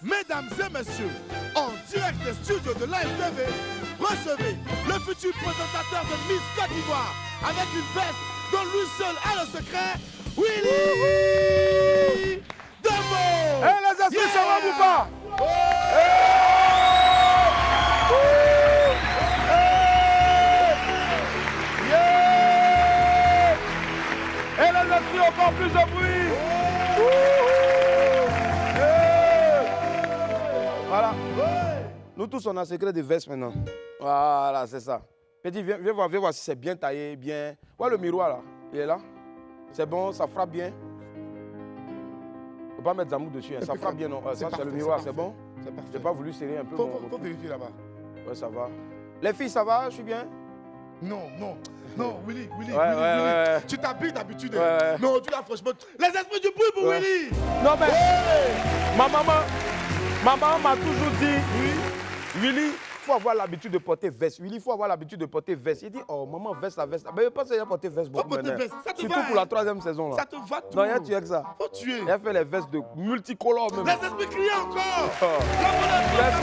Mesdames et messieurs, en direct des studios de Live TV, recevez le futur présentateur de Miss Côte d'Ivoire avec une veste dont lui seul a le secret, Willy Dembo. Hey les esprits, ça va ou pas? Et les esprits, encore plus de bruit. Voilà. Nous tous, on a un secret de veste maintenant. Voilà, c'est ça. Petit, viens voir si c'est bien taillé, bien. Ouais, le miroir là, il est là. C'est bon, ça frappe bien. Faut pas mettre Zamou dessus, hein. Ça frappe bien, non? Ça, c'est le miroir, c'est bon? J'ai pas voulu serrer un peu. Faut vérifier là-bas. Ouais, ça va. Les filles, ça va? Je suis bien? Non, Willy, Ouais. tu t'habilles d'habitude. Ouais. Non, tu l'as franchement. Les esprits du bruit pour Willy. Non, mais ma maman m'a toujours dit, Willy, il faut avoir l'habitude de porter veste. Willy, il faut avoir l'habitude de porter veste. Il dit, oh, maman, veste. Mais je pense qu'il a porté veste beaucoup maintenant. Surtout pour la 3e saison. Là. Ça te va tout. Non, il y a tué que ça. Faut tuer. Il a fait les vestes de multicolores même. Les esprits crient encore. Merci.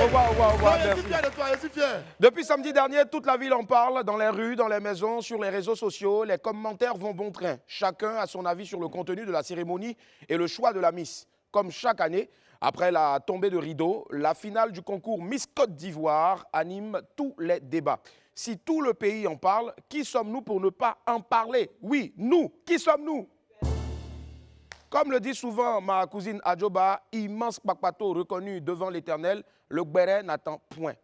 Au revoir, Je suis fier de toi, je suis fier. Depuis samedi dernier, toute la ville en parle, dans les rues, dans les maisons, sur les réseaux sociaux. Les commentaires vont bon train. Chacun a son avis sur le contenu de la cérémonie et le choix de la Miss. Comme chaque année, après la tombée de rideau, la finale du concours Miss Côte d'Ivoire anime tous les débats. Si tout le pays en parle, qui sommes-nous pour ne pas en parler? Oui, nous, qui sommes-nous? Comme le dit souvent ma cousine Adjoba, immense Bakpato reconnu devant l'Éternel, le Gbéré n'attend point.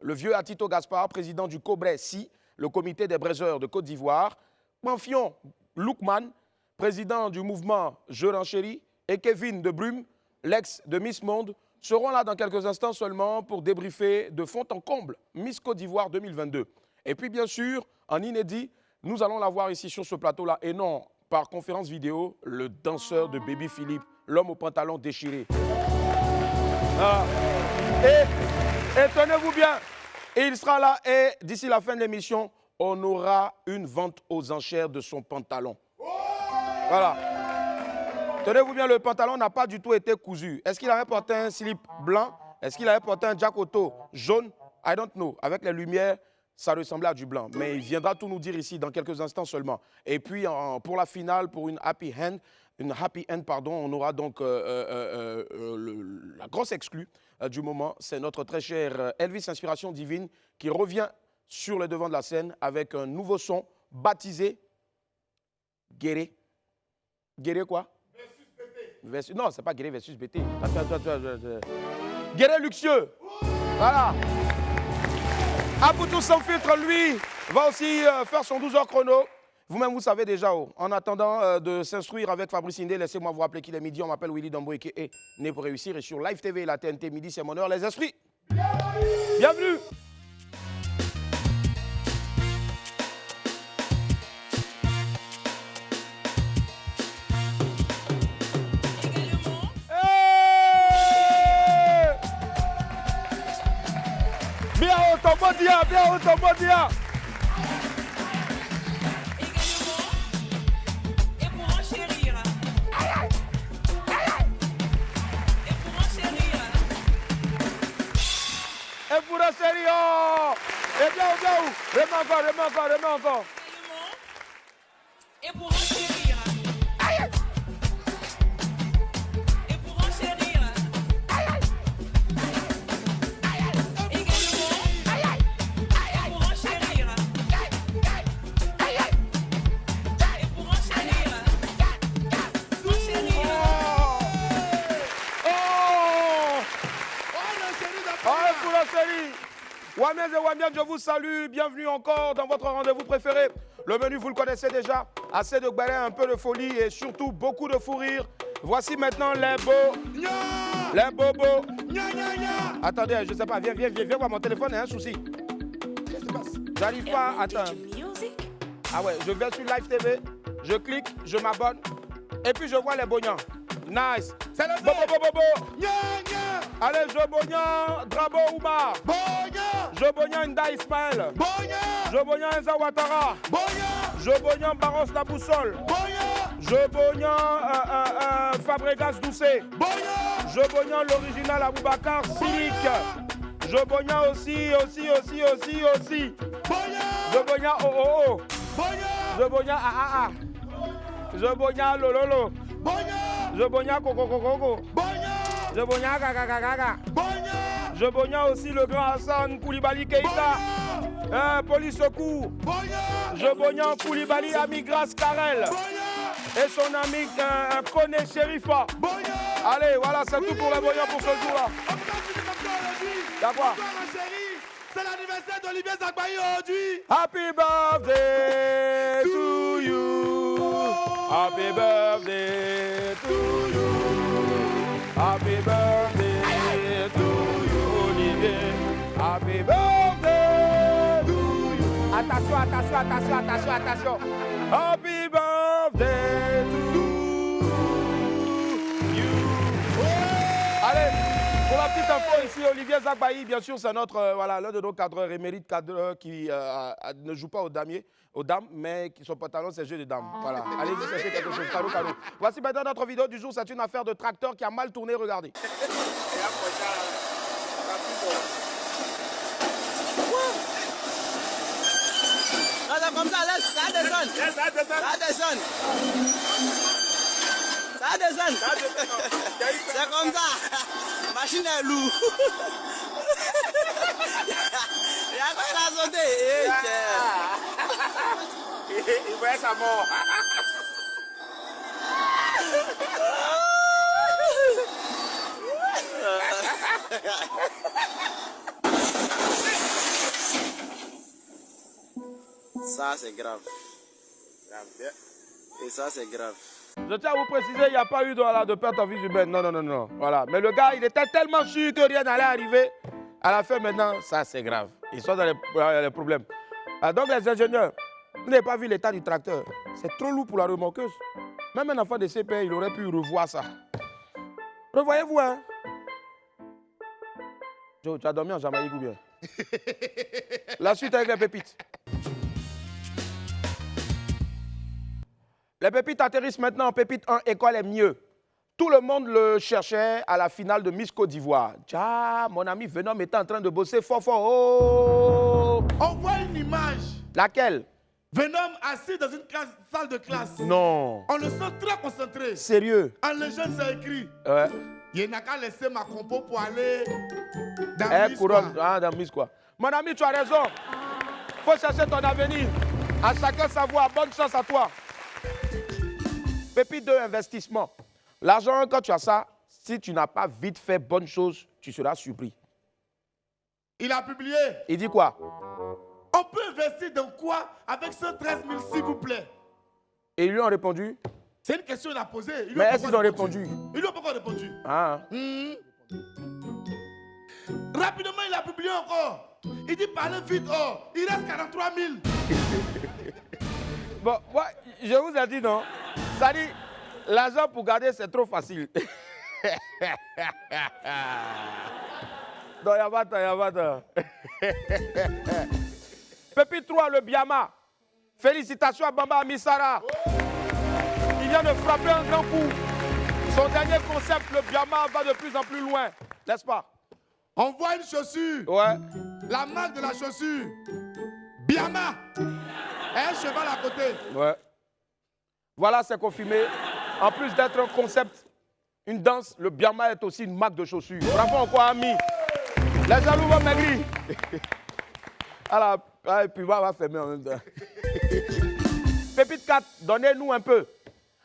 Le vieux Atito Gaspard, président du COBRE-SI, le comité des braiseurs de Côte d'Ivoire, Panfion Loukman, président du mouvement Je renchéris, et Kevin de Brume, l'ex de Miss Monde, seront là dans quelques instants seulement pour débriefer de fond en comble Miss Côte d'Ivoire 2022. Et puis bien sûr, en inédit, nous allons la voir ici sur ce plateau-là, et non par conférence vidéo, le danseur de Baby Philippe, l'homme au pantalon déchiré. Voilà. Et tenez-vous bien, il sera là et d'ici la fin de l'émission, on aura une vente aux enchères de son pantalon. Voilà. Tenez-vous bien, le pantalon n'a pas du tout été cousu. Est-ce qu'il avait porté un slip blanc? Est-ce qu'il avait porté un jack auto jaune? I don't know. Avec les lumières, ça ressemblait à du blanc. Mais il viendra tout nous dire ici dans quelques instants seulement. Et puis, pour la finale, pour une happy end, on aura donc la grosse exclue du moment. C'est notre très cher Elvis Inspiration Divine qui revient sur le devant de la scène avec un nouveau son baptisé Guéré. Guéré quoi? Non, c'est pas Guéré versus BT. Guéré luxueux. Voilà. Aboutou sans filtre, lui, va aussi faire son 12 heures chrono. Vous-même, vous savez déjà. En attendant de s'instruire avec Fabrice Indé, laissez-moi vous rappeler qu'il est midi. On m'appelle Willy Dembo et qui est né pour réussir. Et sur Live TV et la TNT, midi, c'est mon heure. Les esprits, bienvenue. Bien haut, ton modia. Et pour enchérir. Et pour enchérir. Et bien où? Remets encore. Et pour enchérir. Et pour enchérir. Wamiens et Wamiens, je vous salue. Bienvenue encore dans votre rendez-vous préféré. Le menu, vous le connaissez déjà. Assez de gbéré, un peu de folie et surtout beaucoup de fou rire. Voici maintenant les beaux. Les bobos. Attendez, je sais pas. Viens voir mon téléphone, il y a un souci. Qu'est-ce qui se passe? J'arrive pas. Attends. Ah ouais, je vais sur Live TV. Je clique, je m'abonne. Et puis je vois les bognans. Nice. C'est le bobo. Allez, Jobognan, Drabo Oumar. Jobognan Nda Ismaël. Jobognan Enza Ouattara. Jobognan Baros La Boussole. Jobognan Fabregas Doucet. Boya. Je Bognan, l'original Aboubacar Silik. Je Bognan aussi. Boya. Je Bognan oh. Boya. Je Bognan ah. Je Bognan lololo. Boya. Je Bognan coco. Boya. Je Bognan gaga. Boya. Je Bognan aussi le grand Hassan Koulibaly Keïta. Police secours. Boya. Je Bognan Koulibaly Amigras Karel. Boya. Et son ami Kone Sherifa. Boya. Allez, voilà, c'est tout pour les Bognans pour ce jour-là. D'accord. C'est l'anniversaire d'Olivier Zagbaï aujourd'hui. Happy birthday to you. Happy birthday to you. Happy birthday to you, Olivier. Happy birthday to you. Attention. Happy birthday to you. Allez, pour la petite info ici, Olivier Zagbaï, bien sûr, c'est notre, voilà, l'un de nos cadreurs émérites, cadreurs qui ne joue pas aux dames, mais qui son pantalon, c'est jeu de dames. Voilà, allez-y chercher quelque chose, cadeau. Voici maintenant notre vidéo du jour, c'est une affaire de tracteur qui a mal tourné, regardez. C'est comme ça, laisse, ça descend. Ça descend. C'est comme ça. La machine est lourde. Il y a quoi il a sauté. Il va être à mort. Ça, c'est grave. Et ça, c'est grave. Je tiens à vous préciser, il n'y a pas eu de perte en vie humaine. Non. Voilà. Mais le gars, il était tellement sûr que rien n'allait arriver. À la fin, maintenant, ça, c'est grave. Ils sont dans les problèmes. Donc, les ingénieurs, vous n'avez pas vu l'état du tracteur. C'est trop lourd pour la remorqueuse. Même un enfant de CPR, il aurait pu revoir ça. Revoyez-vous, hein? Joe, tu as dormi en Jamaïque ou bien? La suite avec les pépites. Les pépites atterrissent maintenant en pépite 1, école est mieux. Tout le monde le cherchait à la finale de Miss Côte d'Ivoire. Tiens, mon ami Venom était en train de bosser fort. Oh! On voit une image. Laquelle? Venom assis dans une salle de classe. Non. On le sent très concentré. Sérieux? En légende, c'est écrit. Ouais. Il n'a qu'à laisser ma compo pour aller dans Miss, couronne. quoi. Ah, dans Miss quoi. Mon ami, tu as raison. Faut chercher ton avenir. À chacun sa voie. Bonne chance à toi. Pépite 2, investissement. L'argent, quand tu as ça, si tu n'as pas vite fait bonne chose, tu seras surpris. Il a publié. Il dit quoi? On peut investir dans quoi avec 113 000, s'il vous plaît? Et ils lui ont répondu? C'est une question qu'il a posée. Mais est-ce qu'ils ont répondu? Ils lui ont pas encore répondu. Ah. Rapidement, il a publié encore. Il dit parlez vite, oh, il reste 43 000. Bon, moi, je vous ai dit non. Ça dit, l'argent pour garder, c'est trop facile. Non, il n'y a pas de. Pépite 3, le Biama. Félicitations à Bamba Amissara. Il vient de frapper un grand coup. Son dernier concept, le Biama, va de plus en plus loin. N'est-ce pas? On voit une chaussure. Ouais. La marque de la chaussure. Biama. Et un cheval à côté. Ouais. Voilà, c'est confirmé. En plus d'être un concept, une danse, le Biama est aussi une marque de chaussures. Bravo encore, ami. Les jaloux vont maigrir. Et puis va fermer en même temps. Pépite 4, donnez-nous un peu.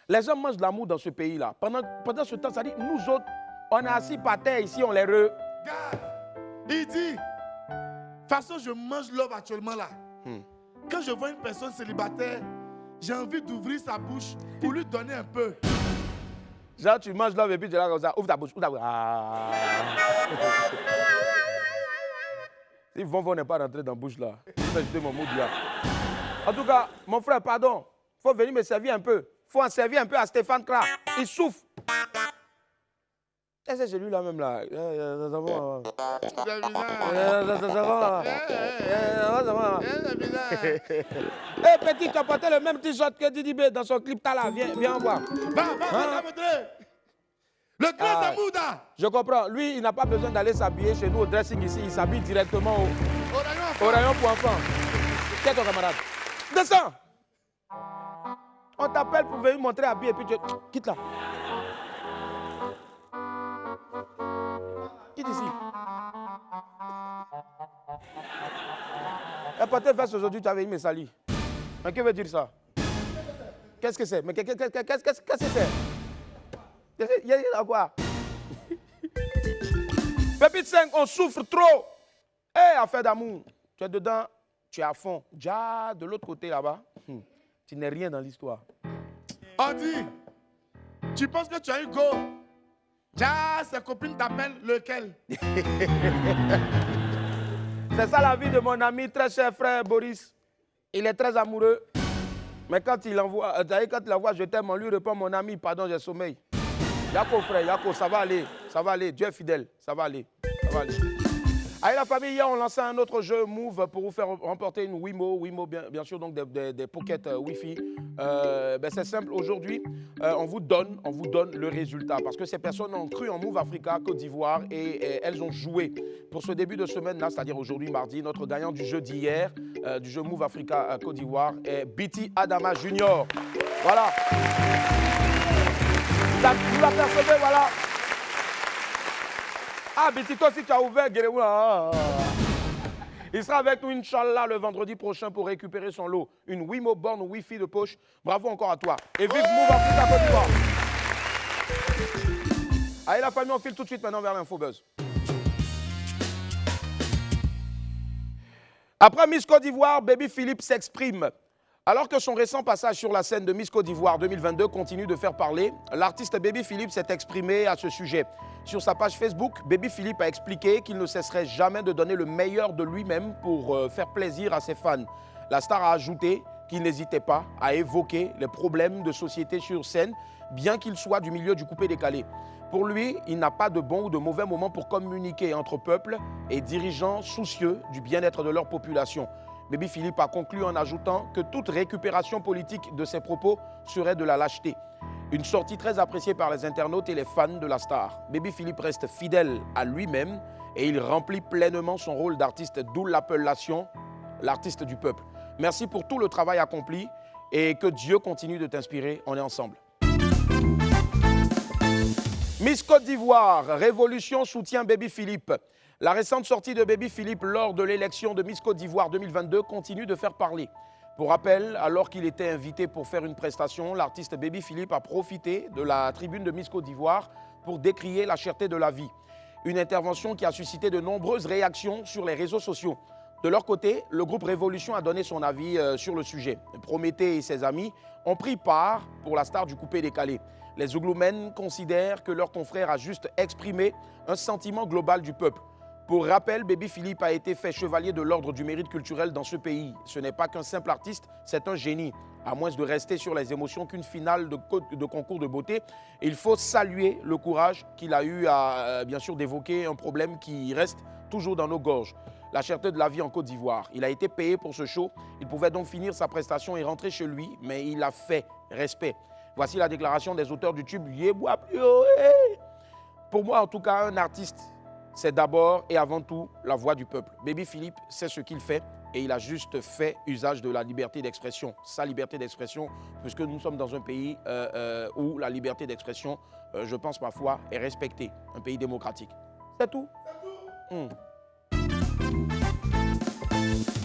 Les gens mangent de l'amour dans ce pays-là. Pendant ce temps, ça dit, nous autres, on est assis par terre ici, on les Regarde, il dit, de toute façon, je mange l'homme actuellement là. Quand je vois une personne célibataire, j'ai envie d'ouvrir sa bouche pour lui donner un peu. Genre, tu manges l'homme et puis tu es là comme ça, ouvre ta bouche, ouvre ta bouche. Ah. Si Von n'est pas rentré dans la bouche là, je vais jeter mon mot là. En tout cas, mon frère, pardon, il faut venir me servir un peu. Il faut en servir un peu à Stéphane Kra. Il souffre. Et c'est celui là même là. Eh petit, tu as porté le même t-shirt que Didi B dans son clip là. Viens voir. Va, montrer. Le grand Ah. Zamouda. Je comprends. Lui, il n'a pas besoin d'aller s'habiller chez nous au dressing ici. Il s'habille directement au rayon pour enfants. Tiens ton camarade. Descends. On t'appelle pour venir montrer habillé et puis tu... Quitte là. Quitte ici. Et pour tes fesses aujourd'hui, tu avais me salir. Mais que veut dire ça? Qu'est-ce que c'est? Mais qu'est-ce que c'est? Il y a quoi? Pépite 5, on souffre trop. Hé, affaire d'amour. Tu es dedans, tu es à fond. Déjà, de l'autre côté là-bas, tu n'es rien dans l'histoire. On dit, tu penses que tu as eu go? Déjà, sa copine t'appelle lequel? C'est ça la vie de mon ami, très cher frère Boris. Il est très amoureux. Mais quand il envoie, je t'aime, on lui répond mon ami, pardon, j'ai sommeil. Yako frère, Yako, ça va aller, Dieu est fidèle, ça va aller. Allez la famille, hier on lançait un autre jeu Move pour vous faire remporter une Wimo bien sûr donc des pockets Wi-Fi. C'est simple, aujourd'hui on vous donne le résultat parce que ces personnes ont cru en Move Africa Côte d'Ivoire et elles ont joué. Pour ce début de semaine là, c'est-à-dire aujourd'hui mardi, notre gagnant du jeu d'hier, du jeu Move Africa Côte d'Ivoire est BT Adama Junior. Voilà. Vous l'apercevez, voilà. Ah, BT, toi aussi tu as ouvert Guéréou. Il sera avec nous, Inch'Allah, le vendredi prochain pour récupérer son lot. Une Wimo borne Wi-Fi de poche. Bravo encore à toi. Et vive Move Africa Côte d'Ivoire. Allez la famille, on file tout de suite maintenant vers l'info buzz. Après Miss Côte d'Ivoire, Baby Philippe s'exprime. Alors que son récent passage sur la scène de Miss Côte d'Ivoire 2022 continue de faire parler, l'artiste Baby Philippe s'est exprimé à ce sujet. Sur sa page Facebook, Baby Philippe a expliqué qu'il ne cesserait jamais de donner le meilleur de lui-même pour faire plaisir à ses fans. La star a ajouté qu'il n'hésitait pas à évoquer les problèmes de société sur scène, bien qu'il soit du milieu du coupé-décalé. Pour lui, il n'a pas de bon ou de mauvais moment pour communiquer entre peuples et dirigeants soucieux du bien-être de leur population. Baby Philippe a conclu en ajoutant que toute récupération politique de ses propos serait de la lâcheté. Une sortie très appréciée par les internautes et les fans de la star. Baby Philippe reste fidèle à lui-même et il remplit pleinement son rôle d'artiste, d'où l'appellation l'artiste du peuple. Merci pour tout le travail accompli et que Dieu continue de t'inspirer. On est ensemble. Miss Côte d'Ivoire, Révolution soutient Baby Philippe. La récente sortie de Baby Philippe lors de l'élection de Miss Côte d'Ivoire 2022 continue de faire parler. Pour rappel, alors qu'il était invité pour faire une prestation, l'artiste Baby Philippe a profité de la tribune de Miss Côte d'Ivoire pour décrier la cherté de la vie. Une intervention qui a suscité de nombreuses réactions sur les réseaux sociaux. De leur côté, le groupe Révolution a donné son avis sur le sujet. Prométhée et ses amis ont pris part pour la star du coupé-décalé. Les Zougloumènes considèrent que leur confrère a juste exprimé un sentiment global du peuple. Pour rappel, Baby Philippe a été fait chevalier de l'ordre du mérite culturel dans ce pays. Ce n'est pas qu'un simple artiste, c'est un génie. À moins de rester sur les émotions qu'une finale de concours de beauté, il faut saluer le courage qu'il a eu à, bien sûr, d'évoquer un problème qui reste toujours dans nos gorges. La cherté de la vie en Côte d'Ivoire. Il a été payé pour ce show. Il pouvait donc finir sa prestation et rentrer chez lui, mais il a fait respect. Voici la déclaration des auteurs du tube Yeboua Pio. Pour moi, en tout cas, un artiste, c'est d'abord et avant tout la voix du peuple. Baby Philippe sait ce qu'il fait et il a juste fait usage de la liberté d'expression. Sa liberté d'expression, puisque nous sommes dans un pays où la liberté d'expression, je pense ma foi, est respectée. Un pays démocratique. C'est tout.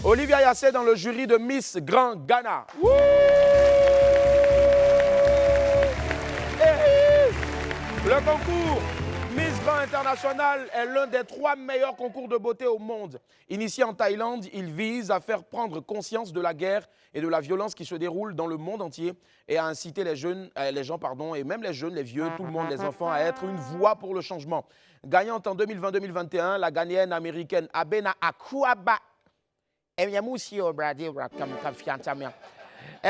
Olivia Yassé dans le jury de Miss Grand Ghana. Le concours Miss Grand International est l'un des 3 meilleurs concours de beauté au monde. Initié en Thaïlande, il vise à faire prendre conscience de la guerre et de la violence qui se déroule dans le monde entier et à inciter les gens, et même les jeunes, les vieux, tout le monde, les enfants, à être une voix pour le changement. Gagnante en 2020-2021, la Ghanéenne américaine Abena Akouaba. Elle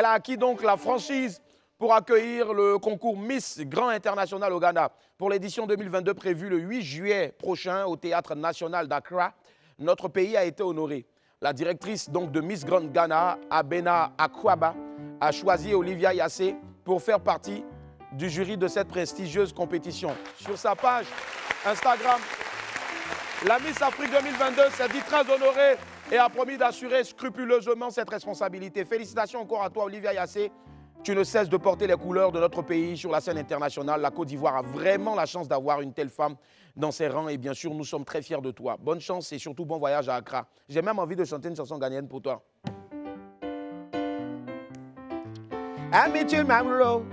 a acquis donc la franchise pour accueillir le concours Miss Grand International au Ghana. Pour l'édition 2022 prévue le 8 juillet prochain au Théâtre National d'Accra, notre pays a été honoré. La directrice donc de Miss Grand Ghana, Abena Akouaba, a choisi Olivia Yassé pour faire partie du jury de cette prestigieuse compétition. Sur sa page Instagram, la Miss Afrique 2022 s'est dit très honorée et a promis d'assurer scrupuleusement cette responsabilité. Félicitations encore à toi, Olivia Yassé. Tu ne cesses de porter les couleurs de notre pays sur la scène internationale. La Côte d'Ivoire a vraiment la chance d'avoir une telle femme dans ses rangs et bien sûr, nous sommes très fiers de toi. Bonne chance et surtout bon voyage à Accra. J'ai même envie de chanter une chanson ghanéenne pour toi. Amitul Mamro,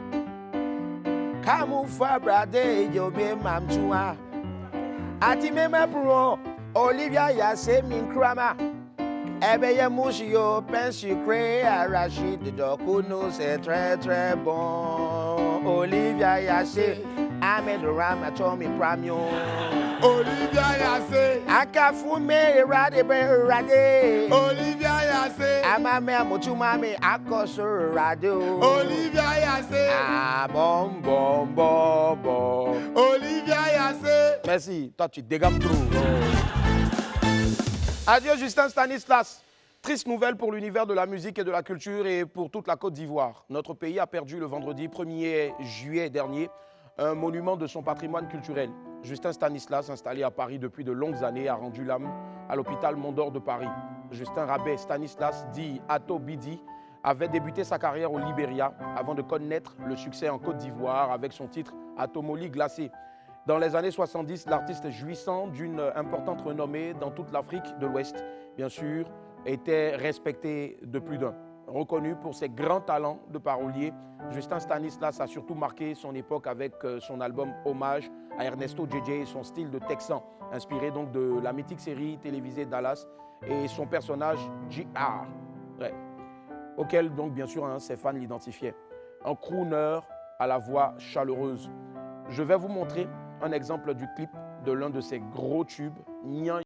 Kamoufa Brade, Yobe Mamchua, Atime Mapro, Olivia Yassé Minkrama. Ebeye Mouchio, Pensi Cré, Rachid, de Dokuno, c'est très très bon. Olivia Yassé, Ahmed Rama, Tommy Pramio. Olivia Yassé, Akafume, Rade, Rade. Olivia Yassé, Amame, Mutumame, Akoso, Radio. Olivia Yassé, Ah, bon, bon, bon, bon. Olivia Yassé. Merci, toi tu dégames trop. Adieu Justin Stanislas. Triste nouvelle pour l'univers de la musique et de la culture et pour toute la Côte d'Ivoire. Notre pays a perdu le vendredi 1er juillet dernier un monument de son patrimoine culturel. Justin Stanislas, installé à Paris depuis de longues années, a rendu l'âme à l'hôpital Mondor de Paris. Justin Rabé Stanislas, dit Ato Bidi, avait débuté sa carrière au Libéria avant de connaître le succès en Côte d'Ivoire avec son titre Atomoli glacé. Dans les années 70, l'artiste jouissant d'une importante renommée dans toute l'Afrique de l'Ouest, bien sûr, était respecté de plus d'un. Reconnu pour ses grands talents de parolier, Justin Stanislas a surtout marqué son époque avec son album Hommage à Ernesto JJ et son style de texan, inspiré donc de la mythique série télévisée Dallas et son personnage J.R., auquel donc bien sûr ses fans l'identifiaient. Un crooner à la voix chaleureuse. Je vais vous montrer un exemple du clip de l'un de ses gros tubes, Nyan.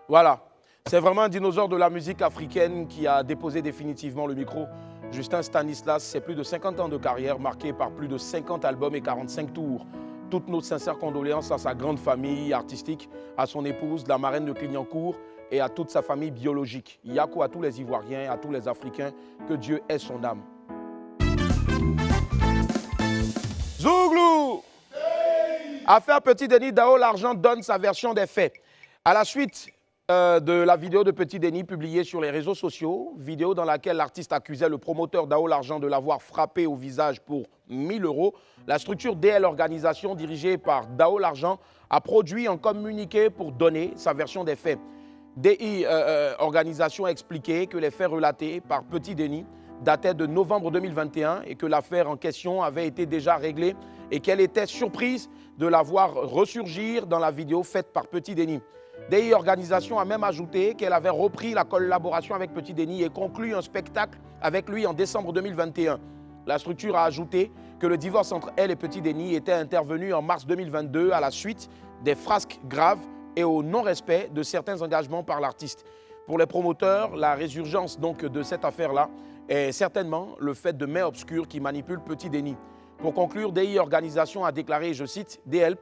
Voilà, c'est vraiment un dinosaure de la musique africaine qui a déposé définitivement le micro. Justin Stanislas, c'est plus de 50 ans de carrière marquée par plus de 50 albums et 45 tours. Toutes nos sincères condoléances à sa grande famille artistique, à son épouse, la marraine de Clignancourt et à toute sa famille biologique. Yako à tous les Ivoiriens, à tous les Africains, que Dieu ait son âme. Zouglou! Affaire Petit Denis, Dao L'Argent donne sa version des faits. À la suite de la vidéo de Petit Denis publiée sur les réseaux sociaux, vidéo dans laquelle l'artiste accusait le promoteur Dao L'Argent de l'avoir frappé au visage pour 1 000 €, la structure DL Organisation dirigée par Dao L'Argent a produit un communiqué pour donner sa version des faits. DI Organisation a expliqué que les faits relatés par Petit Denis dataient de novembre 2021 et que l'affaire en question avait été déjà réglée et qu'elle était surprise de la voir ressurgir dans la vidéo faite par Petit Denis. DI Organisation a même ajouté qu'elle avait repris la collaboration avec Petit Denis et conclu un spectacle avec lui en décembre 2021. La structure a ajouté que le divorce entre elle et Petit Denis était intervenu en mars 2022 à la suite des frasques graves et au non-respect de certains engagements par l'artiste. Pour les promoteurs, la résurgence donc de cette affaire-là est certainement le fait de mains obscures qui manipulent Petit Denis. Pour conclure, DI Organisation a déclaré, je cite, DL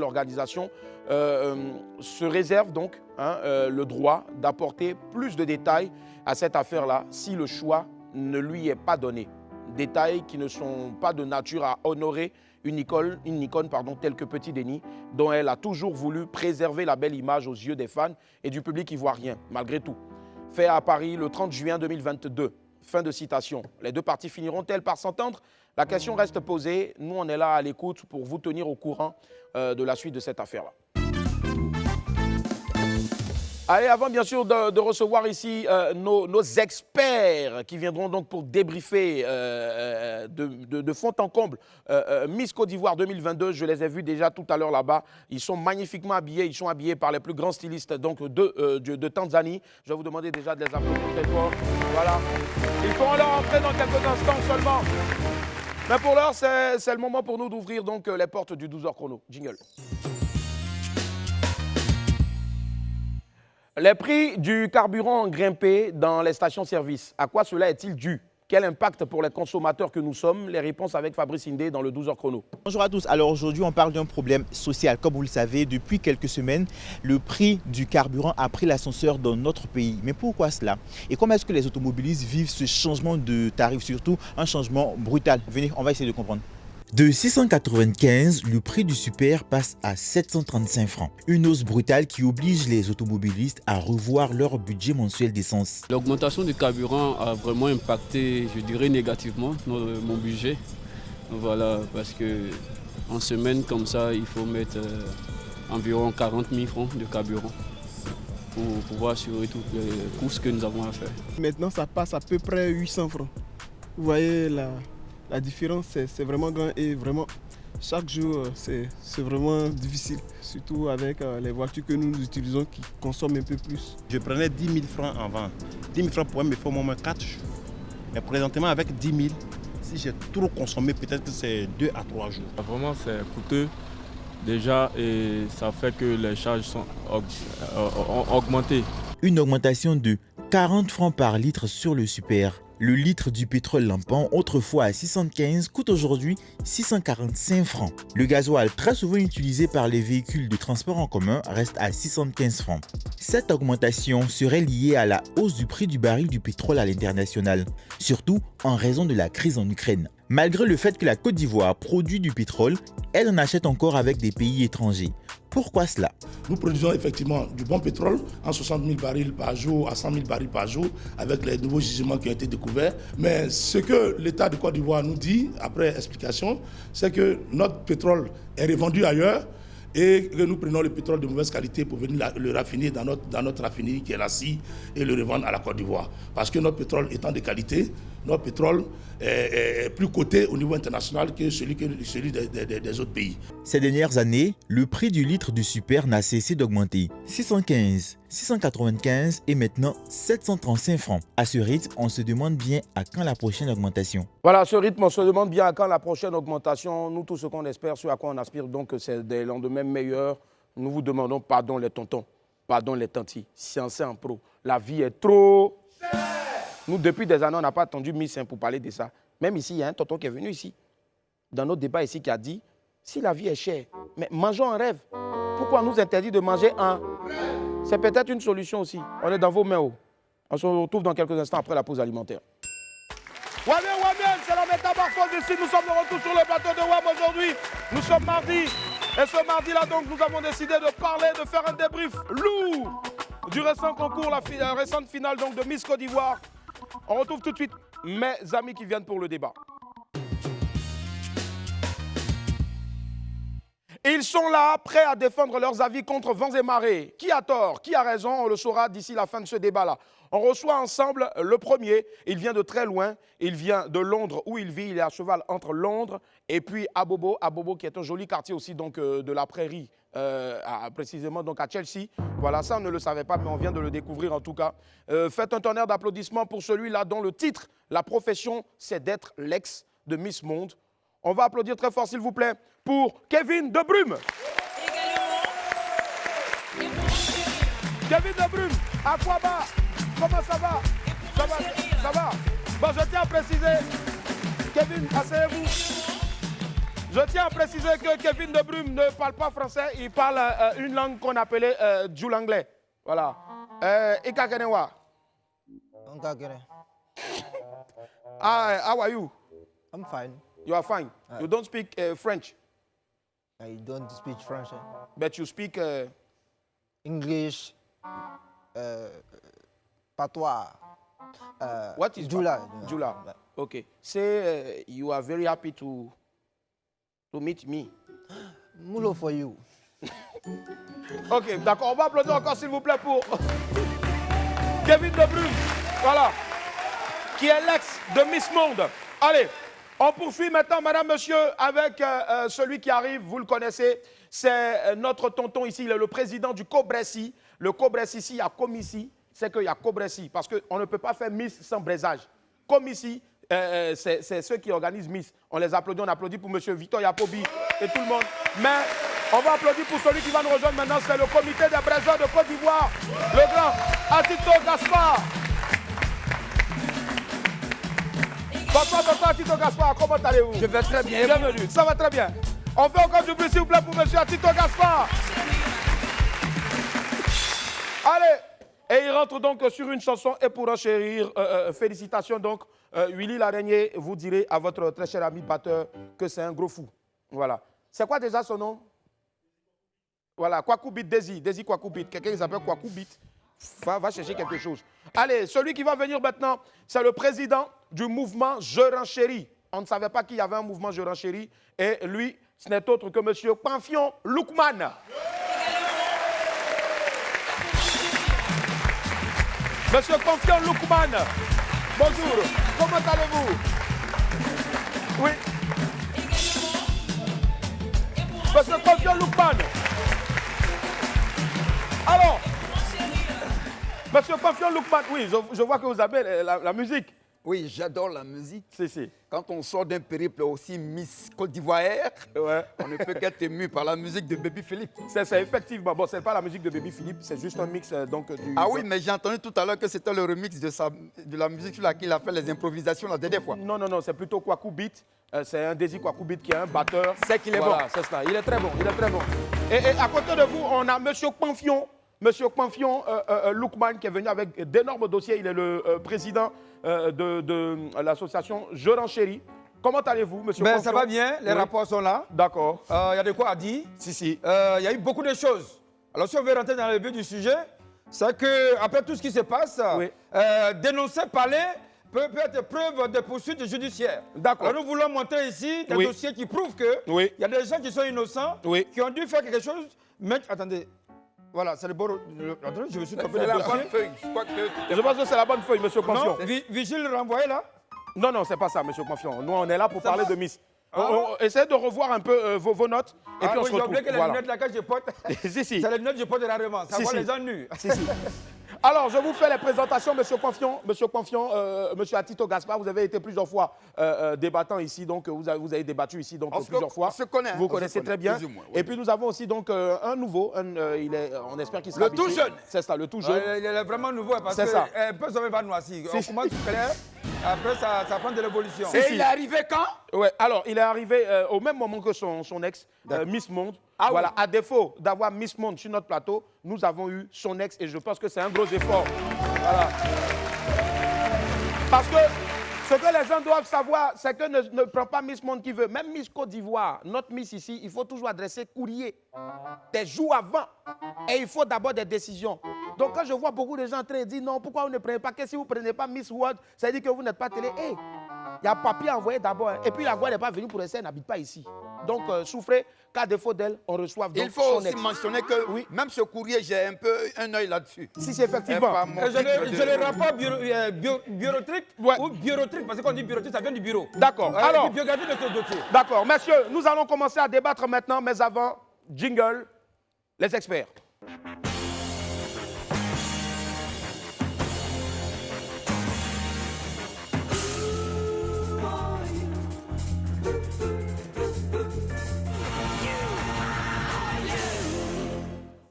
Organisation se réserve donc le droit d'apporter plus de détails à cette affaire-là si le choix ne lui est pas donné. Détails qui ne sont pas de nature à honorer une icône telle que Petit Denis, dont elle a toujours voulu préserver la belle image aux yeux des fans et du public ivoirien, malgré tout. Fait à Paris le 30 juin 2022. Fin de citation. Les deux parties finiront-elles par s'entendre? La question reste posée. Nous, on est là à l'écoute pour vous tenir au courant de la suite de cette affaire-là. Allez, avant bien sûr de recevoir ici nos experts qui viendront donc pour débriefer de fond en comble Miss Côte d'Ivoire 2022. Je les ai vus déjà tout à l'heure là-bas. Ils sont magnifiquement habillés. Ils sont habillés par les plus grands stylistes donc, de Tanzanie. Je vais vous demander déjà de les applaudir très fort. Voilà. Ils feront leur entrée dans quelques instants seulement. Mais pour l'heure, c'est le moment pour nous d'ouvrir donc les portes du 12h chrono. Jingle. Les prix du carburant ont grimpé dans les stations-service. À quoi cela est-il dû? Quel impact pour les consommateurs que nous sommes? Les réponses avec Fabrice Indé dans le 12h chrono. Bonjour à tous. Alors aujourd'hui, on parle d'un problème social. Comme vous le savez, depuis quelques semaines, le prix du carburant a pris l'ascenseur dans notre pays. Mais pourquoi cela? Et comment est-ce que les automobilistes vivent ce changement de tarif, surtout un changement brutal? Venez, on va essayer de comprendre. De 695, le prix du super passe à 735 francs. Une hausse brutale qui oblige les automobilistes à revoir leur budget mensuel d'essence. L'augmentation du carburant a vraiment impacté, je dirais, négativement mon budget. Voilà, parce qu'en semaine comme ça, il faut mettre environ 40 000 francs de carburant pour pouvoir assurer toutes les courses que nous avons à faire. Maintenant, ça passe à peu près 800 francs. Vous voyez la différence, c'est vraiment grand et vraiment, chaque jour, c'est vraiment difficile. Surtout avec les voitures que nous utilisons qui consomment un peu plus. Je prenais 10 000 francs avant. 10 000 francs pour moi, il faut au moins 4 jours. Mais présentement, avec 10 000, si j'ai trop consommé, peut-être que c'est 2 à 3 jours. Vraiment, c'est coûteux déjà et ça fait que les charges sont ont augmenté. Une augmentation de 40 francs par litre sur le super. Le litre du pétrole lampant, autrefois à 615, coûte aujourd'hui 645 francs. Le gasoil, très souvent utilisé par les véhicules de transport en commun, reste à 615 francs. Cette augmentation serait liée à la hausse du prix du baril du pétrole à l'international, surtout en raison de la crise en Ukraine. Malgré le fait que la Côte d'Ivoire produit du pétrole, elle en achète encore avec des pays étrangers. Pourquoi cela? Nous produisons effectivement du bon pétrole, en 60 000 barils par jour à 100 000 barils par jour, avec les nouveaux gisements qui ont été découverts. Mais ce que l'État de Côte d'Ivoire nous dit, après explication, c'est que notre pétrole est revendu ailleurs et que nous prenons le pétrole de mauvaise qualité pour venir le raffiner dans notre raffinerie qui est la CIE et le revendre à la Côte d'Ivoire. Parce que notre pétrole étant de qualité, notre pétrole est plus coté au niveau international que celui des autres pays. Ces dernières années, le prix du litre du super n'a cessé d'augmenter. 615, 695 et maintenant 735 francs. À ce rythme, on se demande bien à quand la prochaine augmentation. Voilà, à ce rythme, on se demande bien à quand la prochaine augmentation. Nous, tout ce qu'on espère, ce à quoi on aspire, donc, c'est des lendemains meilleurs. Nous vous demandons pardon les tontons, pardon les tantis. Science en pro. La vie est trop... Nous, depuis des années, on n'a pas attendu Miss pour parler de ça. Même ici, il y a un tonton qui est venu ici, dans notre débat ici, qui a dit, si la vie est chère, mais mangeons en rêve. Pourquoi on nous interdit de manger en rêve? C'est peut-être une solution aussi. On est dans vos mains. On se retrouve dans quelques instants après la pause alimentaire. Wamiel, c'est la métamorphose ici. Nous sommes de retour sur le plateau de WAM aujourd'hui. Nous sommes mardi. Et ce mardi-là, donc, nous avons décidé de parler, de faire un débrief lourd du récent concours, la récente finale donc, de Miss Côte d'Ivoire. On retrouve tout de suite mes amis qui viennent pour le débat. Ils sont là, prêts à défendre leurs avis contre vents et marées. Qui a tort, qui a raison, on le saura d'ici la fin de ce débat-là. On reçoit ensemble le premier. Il vient de très loin. Il vient de Londres où il vit. Il est à cheval entre Londres et puis Abobo. Abobo qui est un joli quartier aussi donc, de la prairie, précisément donc à Chelsea. Voilà, ça on ne le savait pas, mais on vient de le découvrir en tout cas. Faites un tonnerre d'applaudissements pour celui-là dont le titre, la profession, c'est d'être l'ex de Miss Monde. On va applaudir très fort s'il vous plaît pour Kevin De Bruyne. Kevin De Bruyne, Aquaba, comment ça va? Ça va, ça va. Bon, je tiens à préciser, Kevin, asseyez-vous. Je tiens à préciser que Kevin De Bruyne ne parle pas français, il parle une langue qu'on appelait du l'anglais. Voilà. Ikakenewa. How are you? I'm fine. You are fine. You don't speak French. I don't speak French. But you speak English, patois. What is Jula? Jula. Okay. Say you are very happy to meet me. Mulo for you. Ok, d'accord. On va applaudir encore, s'il vous plaît, pour Kevin De Bruyne. Voilà. Qui est l'ex de Miss Monde. Allez, on poursuit maintenant, madame, monsieur, avec celui qui arrive. Vous le connaissez. C'est notre tonton ici. Il est le président du Cobressi. Le Cobressi ici, il y a comme ici. C'est qu'il y a Cobressi. Parce qu'on ne peut pas faire Miss sans braisage. Comme ici, c'est ceux qui organisent Miss. On les applaudit. On applaudit pour monsieur Victor Yapobi et tout le monde. Mais on va applaudir pour celui qui va nous rejoindre maintenant. C'est le comité des braiseurs de Côte d'Ivoire. Le grand Atito Gaspard. Bonsoir, docteur Atito Gaspard. Comment allez-vous? Je vais très bien. Bienvenue. Ça va très bien. On fait encore du bruit, s'il vous plaît, pour monsieur Atito Gaspard. Allez. Et il rentre donc sur une chanson et pour enchérir, félicitations donc, Willy Laraignée, vous direz à votre très cher ami batteur que c'est un gros fou. Voilà. C'est quoi déjà son nom? Voilà, Kwakoubit Desi, Desi Kwakoubit. Quelqu'un qui s'appelle Kwakoubit va chercher quelque chose. Allez, celui qui va venir maintenant, c'est le président du mouvement Je Renchéris. On ne savait pas qu'il y avait un mouvement Je Renchéris. Et lui, ce n'est autre que monsieur Panfion Loukman. Monsieur Confiant Loukman, bonjour, comment allez-vous? Oui. Monsieur Confiant Loukman. Alors, monsieur Confiant Loukman, oui, je vois que vous avez la musique. Oui, j'adore la musique. Si. Quand on sort d'un périple aussi Miss Côte d'Ivoire, ouais. On ne peut qu'être ému par la musique de Baby Philippe. C'est effectivement. Bon, c'est pas la musique de Baby Philippe, c'est juste un mix donc du. Ah oui, mais j'ai entendu tout à l'heure que c'était le remix de la musique sur laquelle il a fait les improvisations la dernière fois. Non, c'est plutôt Kwaku Beat. C'est un Desi Kwaku Beat qui est un batteur. C'est qu'il est voilà, bon. C'est ça. Il est très bon. Et à côté de vous, on a monsieur Panfion. Monsieur Panfion Loukman qui est venu avec d'énormes dossiers. Il est le président de l'association Je Renchéris. Comment allez-vous, monsieur Panfion? Ça va bien, les rapports sont là. D'accord. Il y a de quoi à dire. Si. Il y a eu beaucoup de choses. Alors si on veut rentrer dans le vif du sujet, c'est qu'après tout ce qui se passe, dénoncer, parler peut être preuve de poursuite judiciaire. D'accord. Alors nous voulons montrer ici des dossiers qui prouvent qu'il y a des gens qui sont innocents, qui ont dû faire quelque chose. Mais attendez. Voilà, c'est le bon. Attendez, je me suis trompé. C'est la bonne feuille. Je pense que c'est la bonne feuille, monsieur Panfion. Non, Vigile renvoyé là. Non, c'est pas ça, monsieur Panfion. Nous, on est là pour parler de Miss. Essayez de revoir un peu vos notes et puis on se retrouve. J'ai oublié que les lunettes là que je porte, si. c'est les lunettes que je porte rarement. Ça voit les gens nus. Si. Alors, je vous fais les présentations, monsieur Panfion, monsieur Atito Gaspard. Vous avez été plusieurs fois débattant ici, donc vous avez débattu ici donc plusieurs fois. On se connaît. Vous connaissez très bien. Moins, oui. Et puis nous avons aussi donc un nouveau. On espère qu'il sera le tout jeune. C'est ça, le tout jeune. Il est vraiment nouveau parce que un peu ça va noisir. On commence clair. Après, ça prend de l'évolution. Et il est arrivé quand? Ouais, alors, il est arrivé au même moment que son ex, Miss Monde. Ah voilà, oui. à défaut d'avoir Miss Monde sur notre plateau, nous avons eu son ex et je pense que c'est un gros effort. Voilà. Parce que ce que les gens doivent savoir, c'est que ne prend pas Miss Monde qui veut. Même Miss Côte d'Ivoire, notre Miss ici, il faut toujours adresser courrier des jours avant. Et il faut d'abord des décisions. Donc quand je vois beaucoup de gens en train de dire non, pourquoi vous ne prenez pas, que si vous ne prenez pas Miss World, ça veut dire que vous n'êtes pas télé. Hey, il y a papier envoyé d'abord. Elle puis la voix n'est pas venue pour essayer, elle n'habite pas ici. Donc souffrez qu'à défaut d'elle, on reçoive donc il faut aussi mentionner que même ce courrier, j'ai un peu un œil là-dessus. Si, c'est effectivement. Je le rapport bureautique ou bureautique, parce qu'on dit bureautique, ça vient du bureau. D'accord. Alors, biographie de ce dossier. D'accord. Messieurs, nous allons commencer à débattre maintenant, mais avant, jingle, les experts.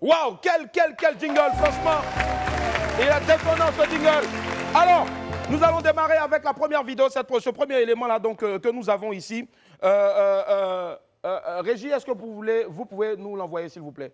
Waouh, quel jingle, franchement. Il est détonnant ce jingle. Alors, nous allons démarrer avec la première vidéo, ce premier élément-là donc, que nous avons ici. Régie, est-ce que vous pouvez nous l'envoyer, s'il vous plaît?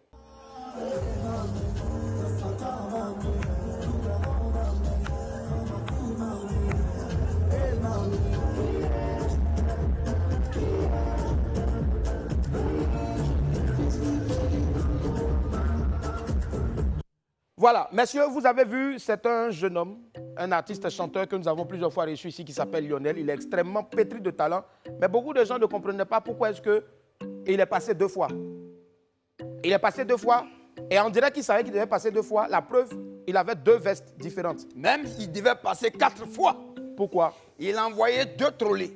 Voilà, messieurs, vous avez vu, c'est un jeune homme, un artiste chanteur que nous avons plusieurs fois reçu ici qui s'appelle Lionel. Il est extrêmement pétri de talent, mais beaucoup de gens ne comprenaient pas pourquoi est-ce qu'il est passé 2 fois. Il est passé 2 fois et on dirait qu'il savait qu'il devait passer 2 fois. La preuve, il avait 2 vestes différentes. Même il devait passer 4 fois. Pourquoi? Il a envoyé 2 trolley.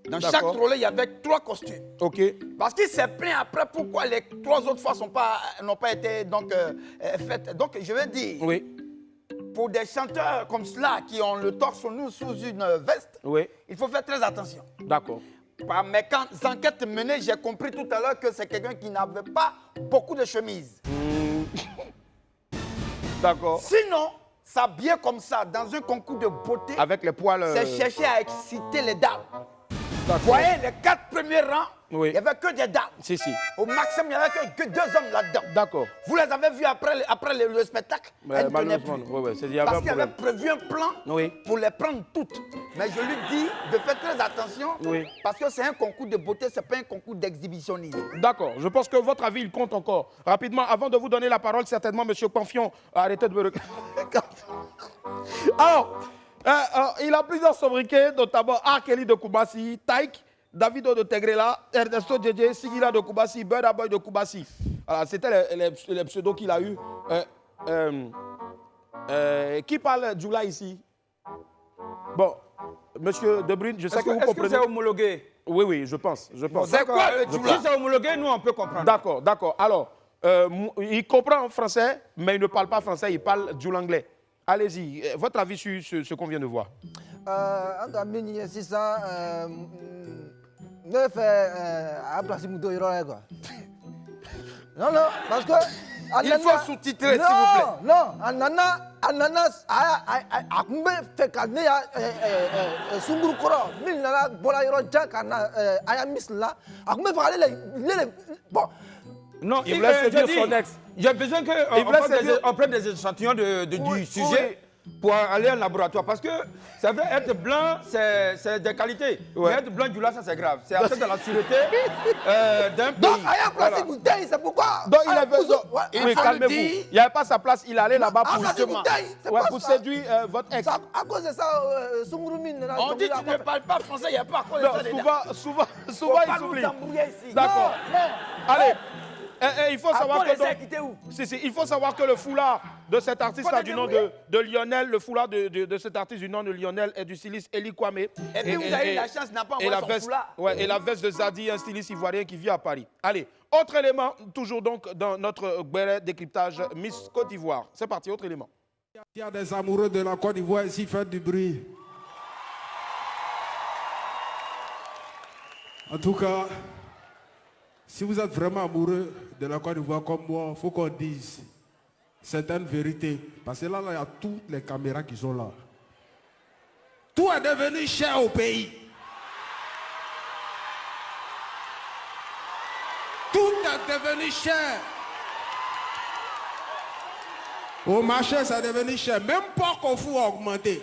Dans chaque D'accord. trolley, il y avait 3 costumes. Ok. Parce qu'il s'est plaint après pourquoi les 3 autres fois n'ont pas été donc, faites. Donc, je veux dire, Oui. pour des chanteurs comme cela qui ont le torse nu sous une veste, Oui. il faut faire très attention. D'accord. Par mes enquêtes menées, j'ai compris tout à l'heure que c'est quelqu'un qui n'avait pas beaucoup de chemises. D'accord. Sinon, s'habiller comme ça dans un concours de beauté, Avec les poils... c'est chercher à exciter les dames. Vous voyez, les 4 premiers rangs, Oui. il n'y avait que des dames. Si, si. Au maximum, il n'y avait que 2 hommes là-dedans. D'accord. Vous les avez vus après le spectacle, elles ne tenaient plus. Malheureusement, ouais, il y avait Parce un qu'il avait problème. prévu un plan Oui. pour les prendre toutes. Mais je lui dis de faire très attention, Oui. parce que c'est un concours de beauté, ce n'est pas un concours d'exhibitionnisme. D'accord. Je pense que votre avis, il compte encore. Rapidement, avant de vous donner la parole, certainement, M. Panfion, arrêtez de me regarder. Alors, il a plusieurs sobriquets, notamment Arkeli de Koubassi, Taïk, Davido de Tegrela, Ernesto Djedje, Sigila de Koubassi, Burna Boy de Koubassi. Voilà, c'était les pseudos qu'il a eu. Qui parle Djoula ici? Bon, Monsieur De Bruyne, je sais que vous comprenez. Est-ce que c'est homologué? Oui, oui, je pense. C'est quoi le Djoula? Si c'est homologué, nous, on peut comprendre. D'accord, d'accord. Alors, il comprend français, mais il ne parle pas français, il parle djoulanglais. Allez-y, votre avis sur ce qu'on vient de voir? En cas de si ça, ne fait à place de quoi. Non, non, parce que. Il faut sous-titrer, s'il vous plaît. Non, ananas, a fait qu'à Sunguru Koro, Milana, Bolayro Jack, Ayamis là, a bon. Non, il voulait séduire son ex. J'ai besoin qu'on prenne des échantillons du sujet pour aller en laboratoire. Parce que ça veut être blanc, c'est des qualités. Mais être blanc du là, ça c'est grave. C'est après de la sûreté d'un pays. Donc, Aya place bouteille, c'est pourquoi. Donc, il avait besoin. Il Oui, faut calmez-vous. le dire. Il n'y avait pas sa place, il allait là-bas pour ça. séduire votre ex. À cause de ça, Sunguru Mine. On dit que tu ne parles pas français, il n'y a pas à cause de ça. Non, souvent, il s'oublie. Ici. D'accord. Allez. Il faut savoir que où? il faut savoir que le foulard de cet artiste-là du nom de Lionel, le foulard de cet artiste du nom de Lionel est du styliste Eli Kwame. Et puis vous avez eu la chance, n'a pas envoyé son foulard. Ouais, et la veste de Zadi, un styliste ivoirien qui vit à Paris. Allez, autre élément, toujours donc dans notre béret décryptage Miss Côte d'Ivoire. C'est parti, autre élément. Il y a des amoureux de la Côte d'Ivoire ici, faites du bruit. En tout cas, si vous êtes vraiment amoureux de la Côte d'Ivoire comme moi, il faut qu'on dise certaines vérités. Parce que là, il y a toutes les caméras qui sont là. Tout est devenu cher au pays. Tout est devenu cher. Au marché, ça est devenu cher. Même pas qu'on faut augmenter.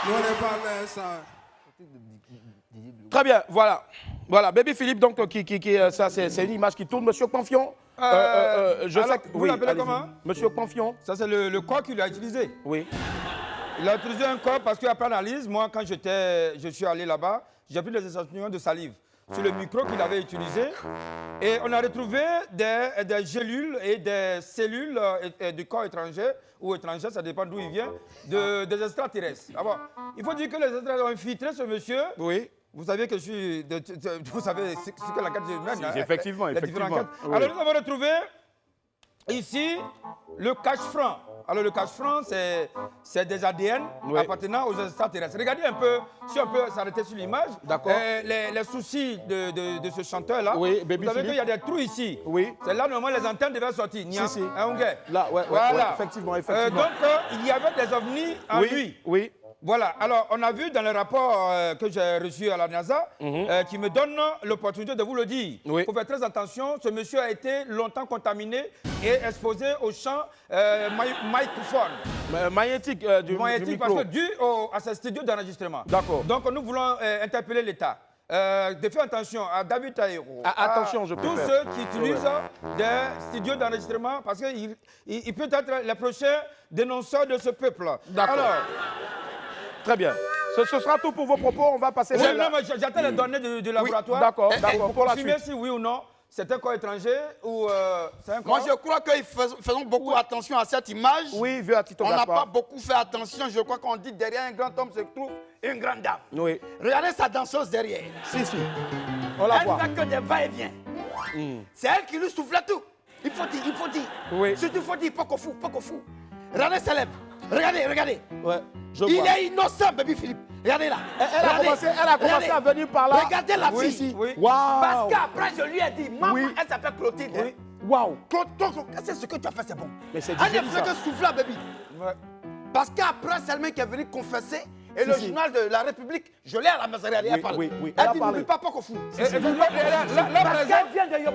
Nous, on n'est pas là, ça. Très bien, voilà. Voilà, Baby Philippe, donc, ça, c'est une image qui tourne. Monsieur Panfion, je sais que... Vous l'appelez comment? Monsieur Panfion. Ça, c'est le corps qu'il a utilisé. Oui. Il a utilisé un corps parce qu'après analyse, moi, quand je suis allé là-bas, j'ai pris des échantillons de salive sur le micro qu'il avait utilisé. Et on a retrouvé des gélules et des cellules du corps étranger, ou étranger, ça dépend d'où il vient, des extraterrestres. Alors, il faut dire que les extraterrestres ont infiltré ce monsieur. Oui. Vous savez que je suis... vous savez ce que l'enquête humaine... Si, effectivement. Oui. Alors, nous avons retrouvé ici le cache-franc. Alors, le cache-franc, c'est des ADN appartenant aux extraterrestres. Regardez un peu, si on peut s'arrêter sur l'image. D'accord. Les soucis de ce chanteur-là. Oui, Baby vous savez Philippe. qu'il y a des trous ici. Oui. C'est là, normalement, les antennes devaient sortir. Si. Là, voilà. Effectivement. Donc, il y avait des ovnis en lui. Oui. Voilà, alors on a vu dans le rapport que j'ai reçu à la NASA, qui me donne l'opportunité de vous le dire. Il faut faire très attention, ce monsieur a été longtemps contaminé et exposé au champ microphone. Magnétique du magnétique micro. Parce que dû à ce studio d'enregistrement. D'accord. Donc nous voulons interpeller l'État. de faire attention à David Taïro. Attention, je tous préfère. ceux qui utilisent des studios d'enregistrement parce qu'il peut être le prochain dénonceur de ce peuple. D'accord. Alors, très bien. Ce sera tout pour vos propos. On va passer. oui, non, mais j'attends les données du laboratoire. D'accord, Et d'accord. pour confirmer si oui ou non, c'est un corps étranger ou c'est un corps. Moi, je crois que faisons beaucoup attention à cette image. Oui, vu à Tito On n'a Gaspard. pas beaucoup fait attention. Je crois qu'on dit derrière un grand homme se trouve une grande dame. Oui. Regardez sa danseuse derrière. Si. On la voit. Elle fait que des va-et-vient. C'est elle qui lui souffle tout. Il faut dire. Oui. Surtout, il faut dire, pas qu'on fou. Regardez ses lèvres. Regardez. Ouais, Il est innocent, baby Philippe. Regardez là. Elle a commencé à venir par là. Regardez la Oui, fille. oui. Waouh. Parce qu'après, je lui ai dit, maman, elle s'appelle Clotilde. Oui. Waouh. C'est ce que tu as fait, c'est bon. Mais c'est Elle ne difficile, fait ça. que souffler, baby. Parce qu'après, c'est elle qui est venue confesser. Et le journal de la République, je l'ai à la maison, elle parle. Oui. Elle Elle a dit, parlé. n'oublie pas qu'on fout.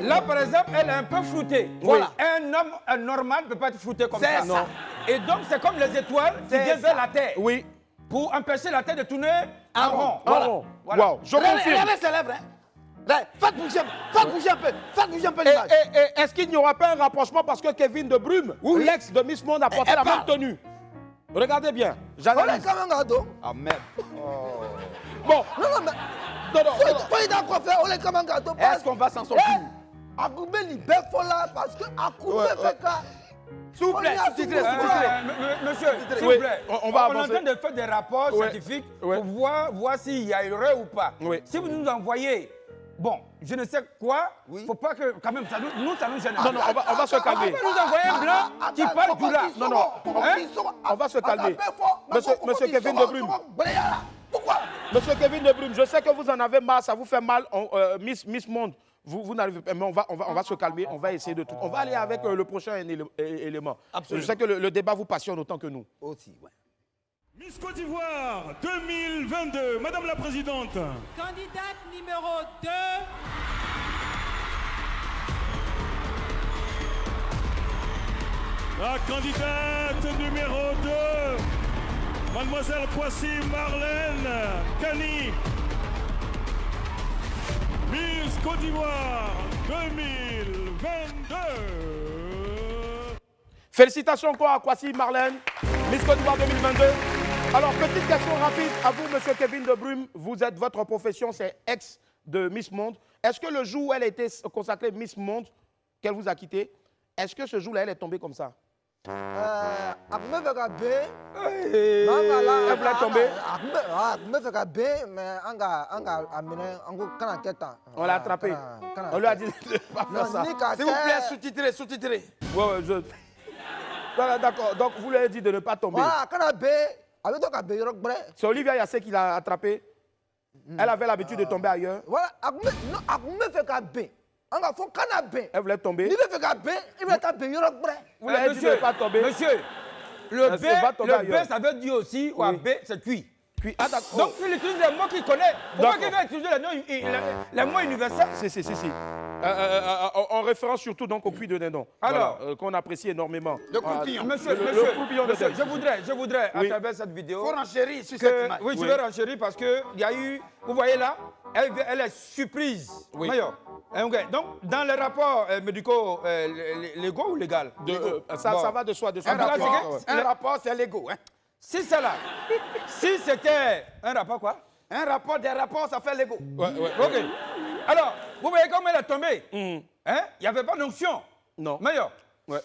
Là, par exemple, elle est un peu floutée. Voilà. Un homme normal ne peut pas être flouté comme ça. C'est ça. Et donc, c'est comme les étoiles qui viennent vers la Terre. Oui. Pour empêcher la Terre de tourner en rond. Voilà. Voilà. Waouh. Je confirme. Regardez ses lèvres. Faites bouger un peu l'image. Et est-ce qu'il n'y aura pas un rapprochement parce que Kevin de Brume, l'ex de Miss Monde, a porté la même tenue? Regardez bien. On est J'analyse. comme un gâteau. Ah merde. Bon. Non, faut y d'accord faire, on est comme un gâteau. Est-ce qu'on va s'en sortir? Akoumé libère là parce que Akoumé fait ça. S'il vous plaît, sous-titrez. Monsieur, s'il Oui, vous plaît, on va est en avancer. train de faire des rapports Oui. scientifiques Oui. pour voir s'il y a erreur ou pas. Oui. Si vous nous envoyez, bon, je ne sais quoi, faut pas que, quand même, ça nous gêne. Non, on va se calmer. On va nous envoyer un blanc qui parle du là. Non, on va se calmer. Monsieur Kevin de Brume. Pourquoi? Monsieur Kevin de Brume, je sais que vous en avez marre, ça vous fait mal, Miss Monde. Vous n'arrivez pas, mais on va se calmer, on va essayer de tout. On va aller avec le prochain élément. Absolument. Je sais que le débat vous passionne autant que nous. Aussi, ouais. Miss Côte d'Ivoire 2022, Madame la Présidente. Candidate numéro 2. La candidate numéro 2, Mademoiselle Poissy Marlène Kani. Miss Côte d'Ivoire 2022. Félicitations encore à Kwasi Marlène, Miss Côte d'Ivoire 2022. Alors, petite question rapide à vous, monsieur Kevin de Brume. Votre profession, c'est ex de Miss Monde. Est-ce que le jour où elle était consacrée Miss Monde, qu'elle vous a quitté, est-ce que ce jour-là, elle est tombée comme ça? Akoumé fait qu'à B. Elle voulait tomber. Akoumé fait qu'à B, mais on a amené, on a tête. On l'a attrapé. On lui a dit de ne pas faire ça. S'il vous plaît, sous-titrez. Ouais, Voilà, d'accord. Donc, vous lui avez dit de ne pas tomber. Voilà, quand on a B, avec toi, B, c'est Olivia Yassé qui l'a attrapé. Elle avait l'habitude de tomber ailleurs. voilà, Akoumé fait qu'à B. On a fait qu'à B. Elle voulait tomber. Il fait qu'à B, il va taper, il va Vous lui avez dit de ne pas tomber. Monsieur, le Elle va tomber B, ailleurs. ça veut dire aussi, ou Oui. B, c'est cuit. Ah, d'accord. Donc, il utilise les mots qu'il connaît. Pourquoi D'accord. quelqu'un utilise les mots universels? Si. En référence surtout donc au puits de Dindon. Alors, voilà, qu'on apprécie énormément. Le croupillon. Monsieur, monsieur, je voudrais, à Oui. travers cette vidéo, Faut renchérir sur cette image. oui, je vais renchérir parce qu'il y a eu, vous voyez là, elle est surprise. Oui. Voyons. Ok. Donc, dans les rapports médicaux, légaux ou légal? Ça va de soi. Un d'accord. Un rapport, c'est l'ego. Hein. Si c'est là, si c'était un rapport quoi? Un rapport, des rapports, ça fait l'ego. Ok. Alors, vous voyez comment elle est tombée? Hein? Il n'y avait pas d'onction. Non. Meilleur.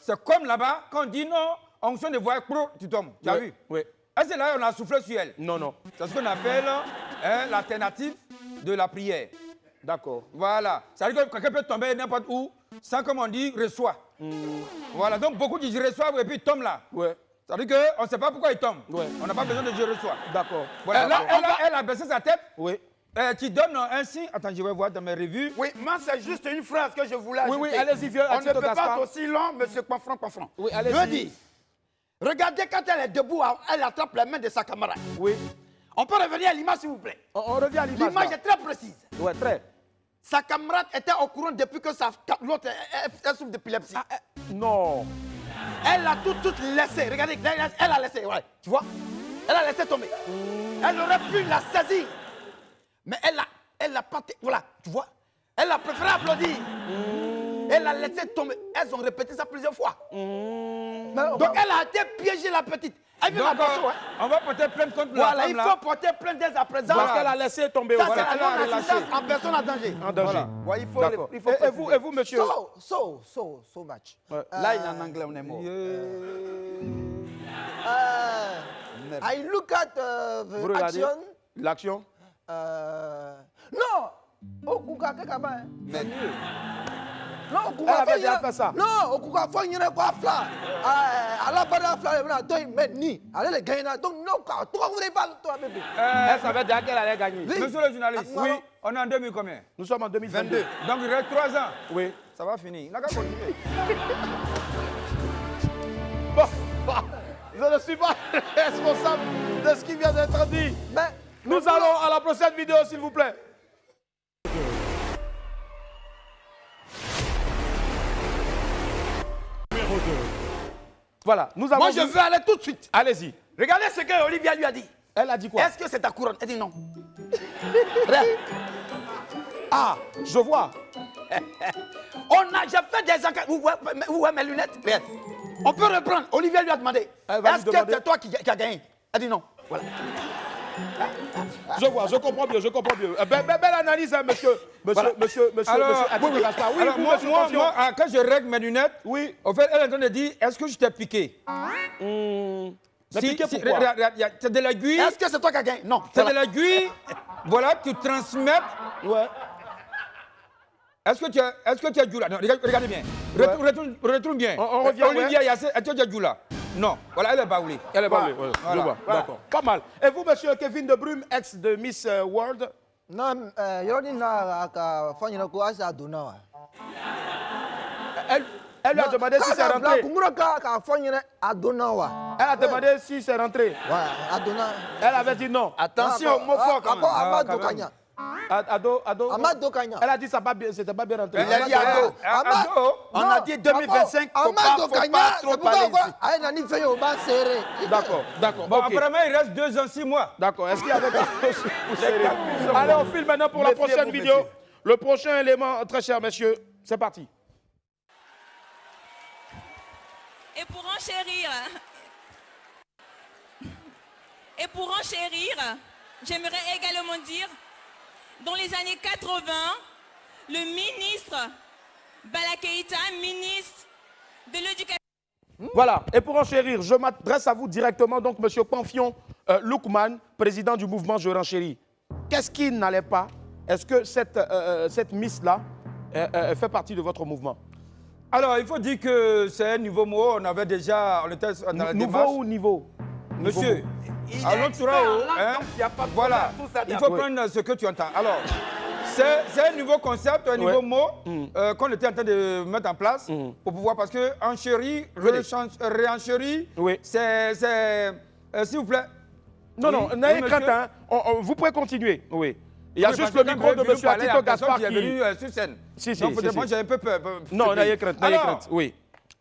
C'est comme là-bas, quand on dit non, onction de voix, tu tombes. Tu as vu? Oui. Est-ce que là, on a soufflé sur elle? Non. C'est ce qu'on appelle l'alternative de la prière. D'accord. Voilà. Ça veut dire que quelqu'un peut tomber n'importe où, sans, comme on dit, reçoit. Voilà. Donc, beaucoup disent reçoivent et puis ils tombent là. Ouais. Ça veut dire qu'on ne sait pas pourquoi ils tombent. Ouais. On n'a pas besoin de dire reçoit. D'accord. Voilà. Là, elle a baissé sa tête. Oui. Qui donne un signe. Attends, je vais voir dans mes revues. Oui, moi, c'est juste une phrase que je voulais ajouter. Oui, allez-y, vieux. On ne peut pas être aussi long, monsieur Coiffron. Oui, Je allez-y. veux dire, regardez quand elle est debout, elle attrape la main de sa camarade. Oui. On peut revenir à l'image, s'il vous plaît. On revient à l'image. L'image là. est très précise. Ouais, très. Sa camarade était au courant depuis que l'autre souffre d'épilepsie. Non. Elle a tout laissé. Regardez, elle a laissé, ouais. Tu vois? Elle a laissé tomber. Elle aurait pu la saisir. Mais elle a elle a pas... Voilà, tu vois. Elle a préféré applaudir. Elle a laissé tomber. Elles ont répété ça plusieurs fois. Donc elle a été piégée, la petite. Elle vient Donc, la on va porter plainte contre la Voilà, femme, il là. faut porter plainte dès à présent. Parce qu'elle a laissé tomber. Ça, Voilà. c'est la non-assistance en personne en danger. En danger. Voilà. Ouais, il faut, D'accord. il faut Et vous, monsieur? So much. Là, il est en anglais, on est mort. I look at Vous the regardez action. l'action? Non! Okuka kekaba. Mais mieux. Non, Elle Okuka avait déjà fait ça. Non, Okuka faut y quoi fla. À bada fla, il toi mais ni. Allez les gagner donc non quoi. Toi vous n'avez pas toi bébé. Elle savait déjà qu'elle allait gagner. Monsieur le journaliste, Oui. On est en 2000 combien? Nous sommes en 2022. Donc il reste 3 ans. Oui. Ça va finir. On a qu'à continuer. Bon, je ne suis pas responsable de ce qui vient d'être dit. Nous allons à la prochaine vidéo, s'il vous plaît. Voilà, nous avons... Moi, je veux aller tout de suite. Allez-y. Regardez ce que Olivia lui a dit. Elle a dit quoi? Est-ce que c'est ta couronne? Elle dit non. Regarde. Ah, je vois. J'ai fait des enquêtes. Vous voyez mes lunettes? Regarde. On peut reprendre. Olivia lui a demandé. Elle va lui Est-ce que demander. c'est toi qui as gagné? Elle dit non. Voilà. Je vois, je comprends bien, je comprends bien. Belle analyse, hein, monsieur. Voilà. Monsieur Oui, Gaspard. Oui, alors, vous, moi, monsieur Confiant. quand je règle mes lunettes, oui. au fait, elle est en train de dire, est-ce que je t'ai piqué? Mais piqué pourquoi? C'est de l'aiguille. Est-ce que c'est toi qui as gagné? Non. C'est de l'aiguille. Voilà, tu transmets. Ouais. Est-ce que tu as Djoula? Non, regardez bien. Retourne bien. On revient, Olivia Yassé, est-ce que tu as Djoula? Non. Voilà, elle est baoulée. Elle est baoulée, ouais. Voilà. Je vois, d'accord. Pas mal. Et vous, monsieur Kevin De Bruyne, ex de Miss World? Non, yoni na ka fanya ko asa dona. Elle lui a demandé si c'est rentré. Elle a demandé si c'est rentré. Elle avait dit non. Attention, homophobe quand même. Ado. Elle a dit ça c'était pas bien rentré. Elle a dit Ado. On a dit 2025, faut pas trop parler ici. D'accord. Bon, apparemment, il reste 2 ans, 6 mois. D'accord. Est-ce qu'il y avait quelque chose pour serrer? Allez, on file maintenant pour la prochaine vidéo. Le prochain élément, très cher messieurs, c'est parti. Et pour enchérir, j'aimerais également dire, dans les années 80, le ministre Bala Keïta, ministre de l'Éducation. Voilà, et pour enchérir, je m'adresse à vous directement, donc monsieur Confiant Loukman, président du mouvement Je renchéris. Qu'est-ce qui n'allait pas? Est-ce que cette Miss-là fait partie de votre mouvement? Alors, il faut dire que c'est un nouveau mot. On était dans la démarche. Nouveau ou niveau? Monsieur, à l'autre voilà, il faut prendre ce que tu entends. Alors, c'est un nouveau concept, un nouveau mot qu'on était en train de mettre en place pour pouvoir, parce que enchérir, réenchérir, c'est s'il vous plaît. Non, n'ayez crainte, hein. Vous pouvez continuer. Oui. Il y a juste le micro de M. Atito Gaspard qui est venu sur scène. Si. Moi, j'ai un peu peur. Non, n'ayez crainte, oui.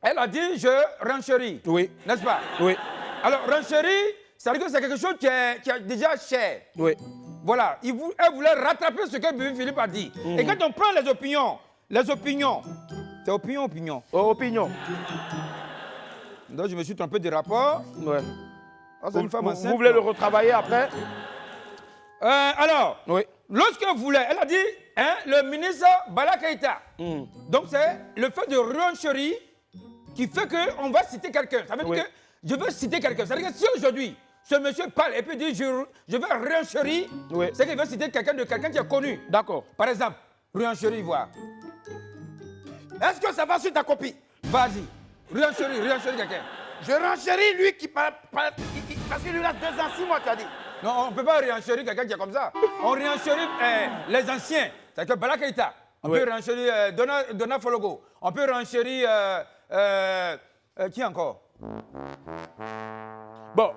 Elle a dit, je renchéris. Oui. N'est-ce pas? Oui. Alors, renchérir, ça veut dire que c'est quelque chose qui est déjà cher. Oui. Voilà. Elle voulait rattraper ce que Bibi Philippe a dit. Et quand on prend les opinions, c'est opinion. Opinion. Donc, je me suis trompé du rapport. Ouais. Vous voulez le retravailler après? Alors, lorsque vous voulez, elle a dit, le ministre Bala Keïta. Donc, c'est le fait de renchérir qui fait qu'on va citer quelqu'un. Ça veut dire que je veux citer quelqu'un. C'est-à-dire que si aujourd'hui, ce monsieur parle et puis dit, je veux renchérir, c'est qu'il veut citer quelqu'un qui est connu. D'accord. Par exemple, renchérir, voir. Est-ce que ça va sur ta copie? Vas-y, renchérir quelqu'un. Je renchéris lui qui parle, parce qu'il lui reste 2 ans, 6 mois, tu as dit. Non, on ne peut pas renchérir quelqu'un qui est comme ça. On renchérit les anciens. C'est-à-dire que Bala Keïta. On peut renchérir Dona Fologo. On peut renchérir... qui encore? Bon,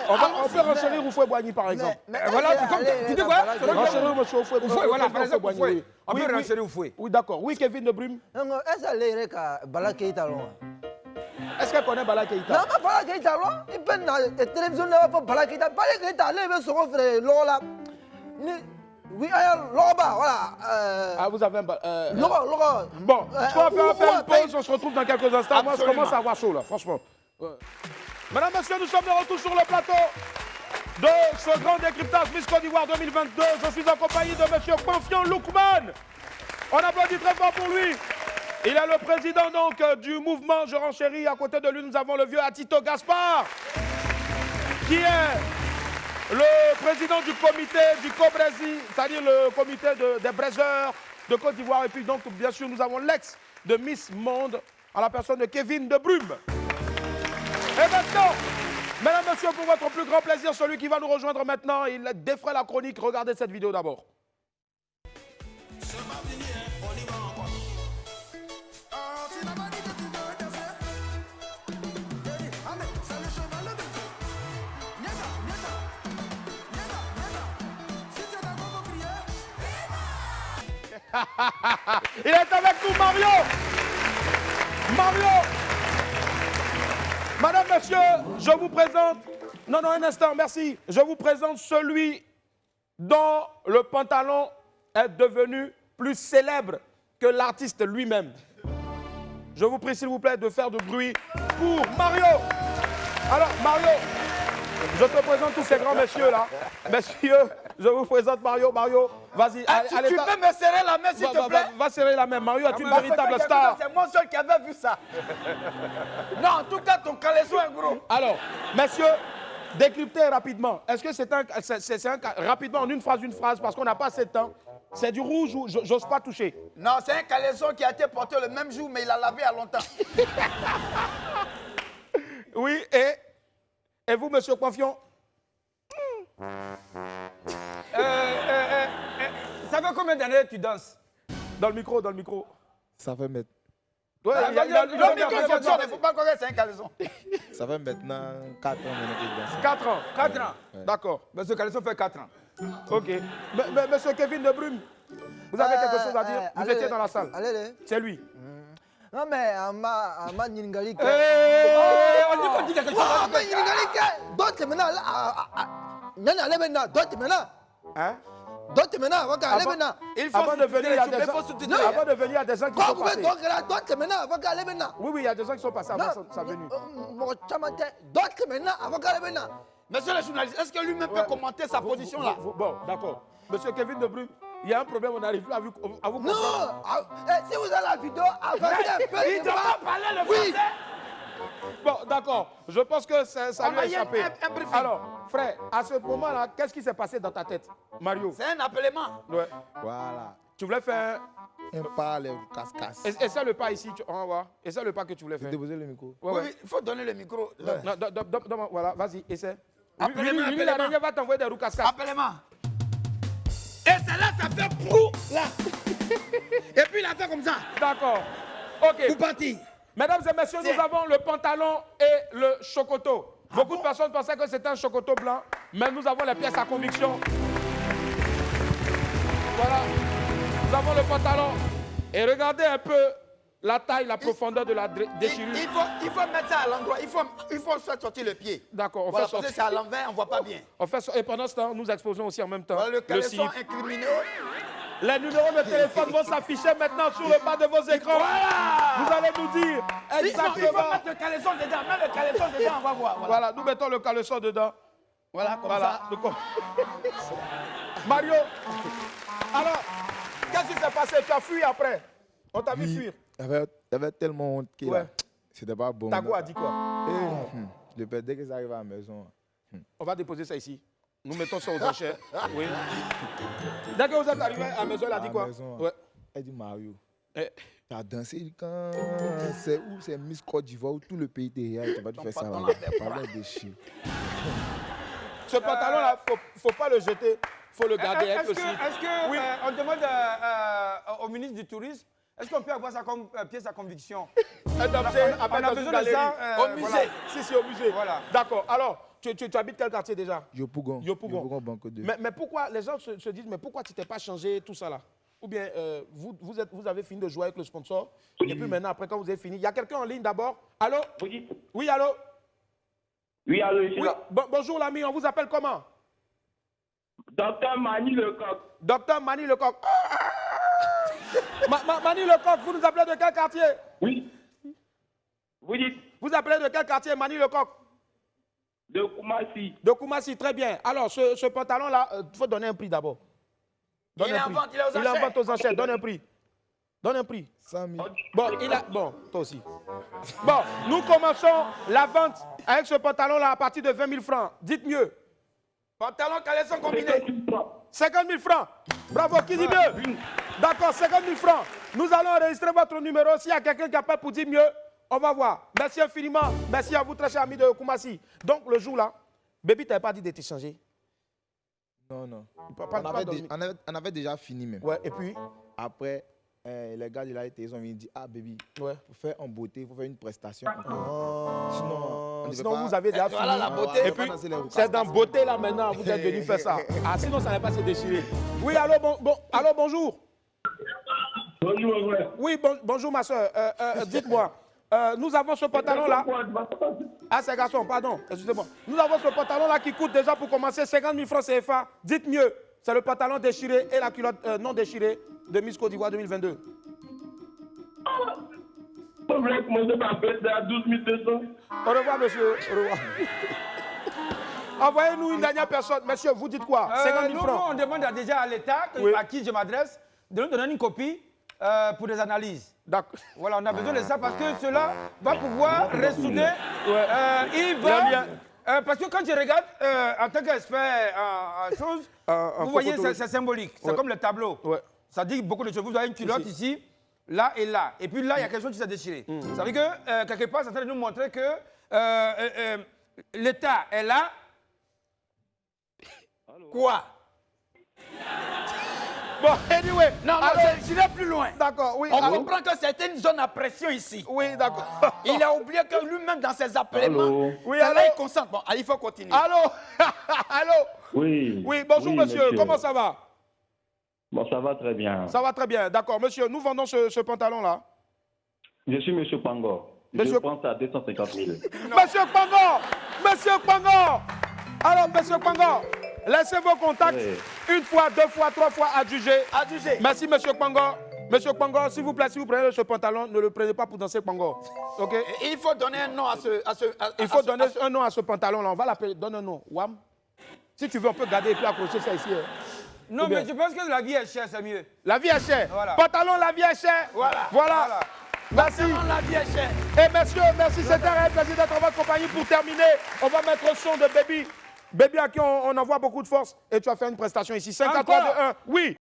on peut renchérir Oufoué Boigny, par exemple. Voilà, tu dis quoi? Renchérir M. Oufoué Boigny. Voilà, par exemple, Oufoué. On peut renchérir Oufoué. Oui, d'accord. Oui, Kevin De Bruyne. Est-ce qu'elle connaît Bala Keïta? Non, pas Bala Keïta, non. Il peut la télévision, Bala Keïta. Bala Keïta, elle veut son frère Lola. Oui, là-bas, voilà. Ah, vous avez un... Laurent. Bon, on va faire une pause, on se retrouve dans quelques instants. Moi, je commence à avoir chaud, là, franchement. Ouais. Mesdames, Messieurs, nous sommes de retour sur le plateau de ce grand décryptage Miss Côte d'Ivoire 2022. Je suis en compagnie de M. Confiant Loukman. On applaudit très fort pour lui. Il est le président donc du mouvement Je renchéris. À côté de lui, nous avons le vieux Atito Gaspard, qui est le président du comité du Co-Brésil, c'est-à-dire le comité des braiseurs de Côte d'Ivoire. Et puis donc, bien sûr, nous avons l'ex de Miss Monde, en la personne de Kevin De Brume. Et maintenant, mesdames, messieurs, pour votre plus grand plaisir, celui qui va nous rejoindre maintenant, il défraie la chronique. Regardez cette vidéo d'abord. Il est avec nous, Mario. Madame, monsieur, je vous présente... Non, un instant, merci. Je vous présente celui dont le pantalon est devenu plus célèbre que l'artiste lui-même. Je vous prie, s'il vous plaît, de faire du bruit pour Mario. Alors, Mario, je te présente tous ces grands messieurs-là. Messieurs, je vous présente Mario. Mario, vas-y. Tu peux me serrer la main, s'il te plaît? Va serrer la main. Mario est une véritable star. C'est moi seul qui avait vu ça. Non, en tout cas, ton caleçon est gros. Alors, messieurs, décryptez rapidement. Est-ce que c'est rapidement, en une phrase, parce qu'on n'a pas assez de temps. C'est du rouge ou j'ose pas toucher? Non, c'est un caleçon qui a été porté le même jour, mais il a lavé à longtemps. Oui, et vous, monsieur Confiant? Ça fait combien d'années tu danses? Dans le micro. Ça fait maintenant... Ouais, le micro fonctionne, il ne faut pas croire que c'est un caleçon. Ça fait maintenant 4 ans que je danse. 4 ans? 4 ans. Ouais. D'accord. Monsieur Caleçon fait 4 ans. Ok. Monsieur Kevin De Brume, vous avez quelque chose à dire? Vous étiez dans la salle. Allez. C'est lui. Non, mais Ama Nyingali. On dit qu'on dit quelque chose. Oh, mais Nyingali, d'autres maintenant, allez maintenant, d'autres maintenant. Hein? D'autres maintenant, allez maintenant. Avant de venir, il y a des gens. Avant de venir, il y a des gens qui sont passés. D'autres maintenant, avant qu'aller maintenant. Oui, il y a des gens qui sont passés avant sa venue. D'autres maintenant, avant qu'aller maintenant. Monsieur le journaliste, est-ce que lui-même peut commenter sa position là? Bon, d'accord. Monsieur Kevin De Brume, il y a un problème, on n'arrive plus à vous comprendre. Non, si vous avez la vidéo, avancez un peu. Il ne doit pas parler le français. Bon, d'accord. Je pense que ça lui a échappé. Alors, frère, à ce moment-là, qu'est-ce qui s'est passé dans ta tête, Mario? C'est un appellement. Ouais. Voilà. Tu voulais faire un pas, le casse-casse. Essaie le pas ici, on va voir. Essaie le pas que tu voulais faire. Déposer le micro. Ouais. Oui, il faut donner le micro. Non, voilà, vas-y, essaie. Appelez-moi. Lui, la dernière va t'envoyer des roues cascades. Appelez-moi. Et celle-là, ça fait prou, là. Et puis, il a fait comme ça. D'accord. OK. Vous partez. Mesdames et messieurs, nous avons le pantalon et le chocoto. Beaucoup de personnes pensaient que c'était un chocoto blanc, mais nous avons les pièces à conviction. Voilà. Nous avons le pantalon. Et regardez un peu la taille, la profondeur de la déchirure. Il faut mettre ça à l'endroit. Il faut faire sortir le pied. D'accord, on voilà, fait sortir. Parce que c'est à l'envers, on ne voit pas bien. Et pendant ce temps, nous exposons aussi en même temps voilà, le caleçon slip. incriminé. Les numéros de téléphone vont s'afficher maintenant sur le bas de vos écrans. Voilà. Vous allez nous dire exactement. Il faut mettre le caleçon dedans. Mets le caleçon dedans, on va voir. Voilà, nous mettons le caleçon dedans. Voilà, comme ça. Mario, alors, qu'est-ce qui s'est passé? Tu as fui après? On t'a vu fuir? Il y avait tellement honte qu'il c'était pas bon. Tago a dit quoi? Le père, dès que ça arrive à la maison. On va déposer ça ici. Nous mettons ça aux enchères. Oui. Dès que vous êtes arrivé à la maison, elle a dit quoi? Ouais. Elle dit Mario. Tu as dansé quand c'est où? C'est Miss Côte d'Ivoire où tout le pays derrière. Tu vas faire ça là-bas. Pas de déchets. Ce pantalon-là, il ne faut pas le jeter. Il faut le garder avec le slip. Est-ce que oui. On demande au ministre du Tourisme, est-ce qu'on peut avoir sa pièce à conviction? Un objet on a besoin de ça au musée. Voilà. Si, au musée. Voilà. D'accord. Alors, tu habites quel quartier déjà? Yopougon. Banque 2. Mais pourquoi, les gens se disent, mais pourquoi tu t'es pas changé tout ça là? Ou bien vous avez fini de jouer avec le sponsor, et puis maintenant, après, quand vous avez fini, il y a quelqu'un en ligne d'abord. Allô? Oui. Oui, allô? Oui, allô, ici oui. Là. Bonjour l'ami, on vous appelle comment? Docteur Mani Lecoq. Docteur Mani Lecoq. Mani Lecoq, vous nous appelez de quel quartier? Oui. Vous dites? Vous appelez de quel quartier, Mani Lecoq? De Koumassi. De Koumassi, très bien. Alors, ce pantalon-là, il faut donner un prix d'abord. Il est en vente, il est aux enchères. Il est en vente aux enchères, donne un prix. Donne un prix. 100 000. Bon, bon, toi aussi. Bon, nous commençons la vente avec ce pantalon-là à partir de 20 000 francs. Dites mieux. Pantalon caleçon combiné. 50 000 francs. Bravo, qui dit mieux? D'accord, 50 000 francs. Nous allons enregistrer votre numéro. S'il y a quelqu'un qui appelle pour dire mieux, on va voir. Merci infiniment. Merci à vous, très chers amis de Koumassi. Donc, le jour-là, Baby, tu n'avais pas dit de t'échanger? Non. On avait déjà fini même. Ouais, et puis? Après, les gars de la RTS ont dit, ah baby, pour faire en beauté, il faut faire une prestation. Sinon vous avez déjà fini. Voilà la beauté. Et puis, c'est dans beauté là maintenant, vous êtes venu faire ça. Ah, sinon ça n'allait pas se déchirer. Oui, allô, allô, bonjour. Bonjour, ouais. Oui, bonjour ma soeur. Dites-moi, nous avons ce pantalon-là. Ah, c'est garçon, pardon, excusez-moi. Nous avons ce pantalon-là qui coûte déjà pour commencer 50 000 francs CFA. Dites mieux, c'est le pantalon déchiré et la culotte non déchirée de Miss Côte d'Ivoire 2022. Vous voulez commencer par baisser à 12 200? Au revoir, monsieur. Au revoir. Envoyez-nous une dernière personne. Monsieur, vous dites quoi? 50 000 francs. Nous, on demande déjà à l'État, à qui je m'adresse, de nous donner une copie pour des analyses. D'accord. Voilà, on a besoin de ça parce que cela va pouvoir ressouder. Il va. Parce que quand je regarde en tant qu'expert en choses, vous voyez, c'est symbolique. C'est comme le tableau. Ça dit beaucoup de choses. Vous avez une culotte ici, là et là. Et puis là, il y a quelque chose qui s'est déchiré. Ça veut dire que, quelque part, c'est en train de nous montrer que l'État est là. Quoi? Bon, anyway. Non, j'irai plus loin. D'accord, oui. On comprend que c'est une zone à pression ici. Oui, d'accord. Il a oublié que lui-même, dans ses appellements, oui, là, il concentre. Bon, il faut continuer. Allô? Allô? Oui. Oui, bonjour monsieur. Comment ça va? Bon, ça va très bien. Ça va très bien, d'accord. Monsieur, nous vendons ce pantalon-là. Je suis monsieur Pangor. Je pense à 250 000. Monsieur Pangor! Monsieur Pangor! Alors, monsieur Pangor, laissez vos contacts une fois, deux fois, trois fois adjugés. Merci, monsieur Pangor. Monsieur Pangor, s'il vous plaît, si vous prenez ce pantalon, ne le prenez pas pour danser Pangor. Ok? Et il faut donner un nom à ce... il faut donner un nom à ce pantalon-là. On va l'appeler. Donne un nom. Wam. Si tu veux, on peut garder et puis accrocher ça ici. Non, mais je pense que la vie est chère, c'est mieux. La vie est chère. Voilà. Pantalon, la vie est chère. Voilà. Merci. La vie est chère. Et messieurs, merci. C'était un plaisir d'être en votre compagnie. Pour terminer, on va mettre le son de Baby. Baby à qui on envoie beaucoup de force. Et tu as fait une prestation ici. 5 à 3 de 1. Oui.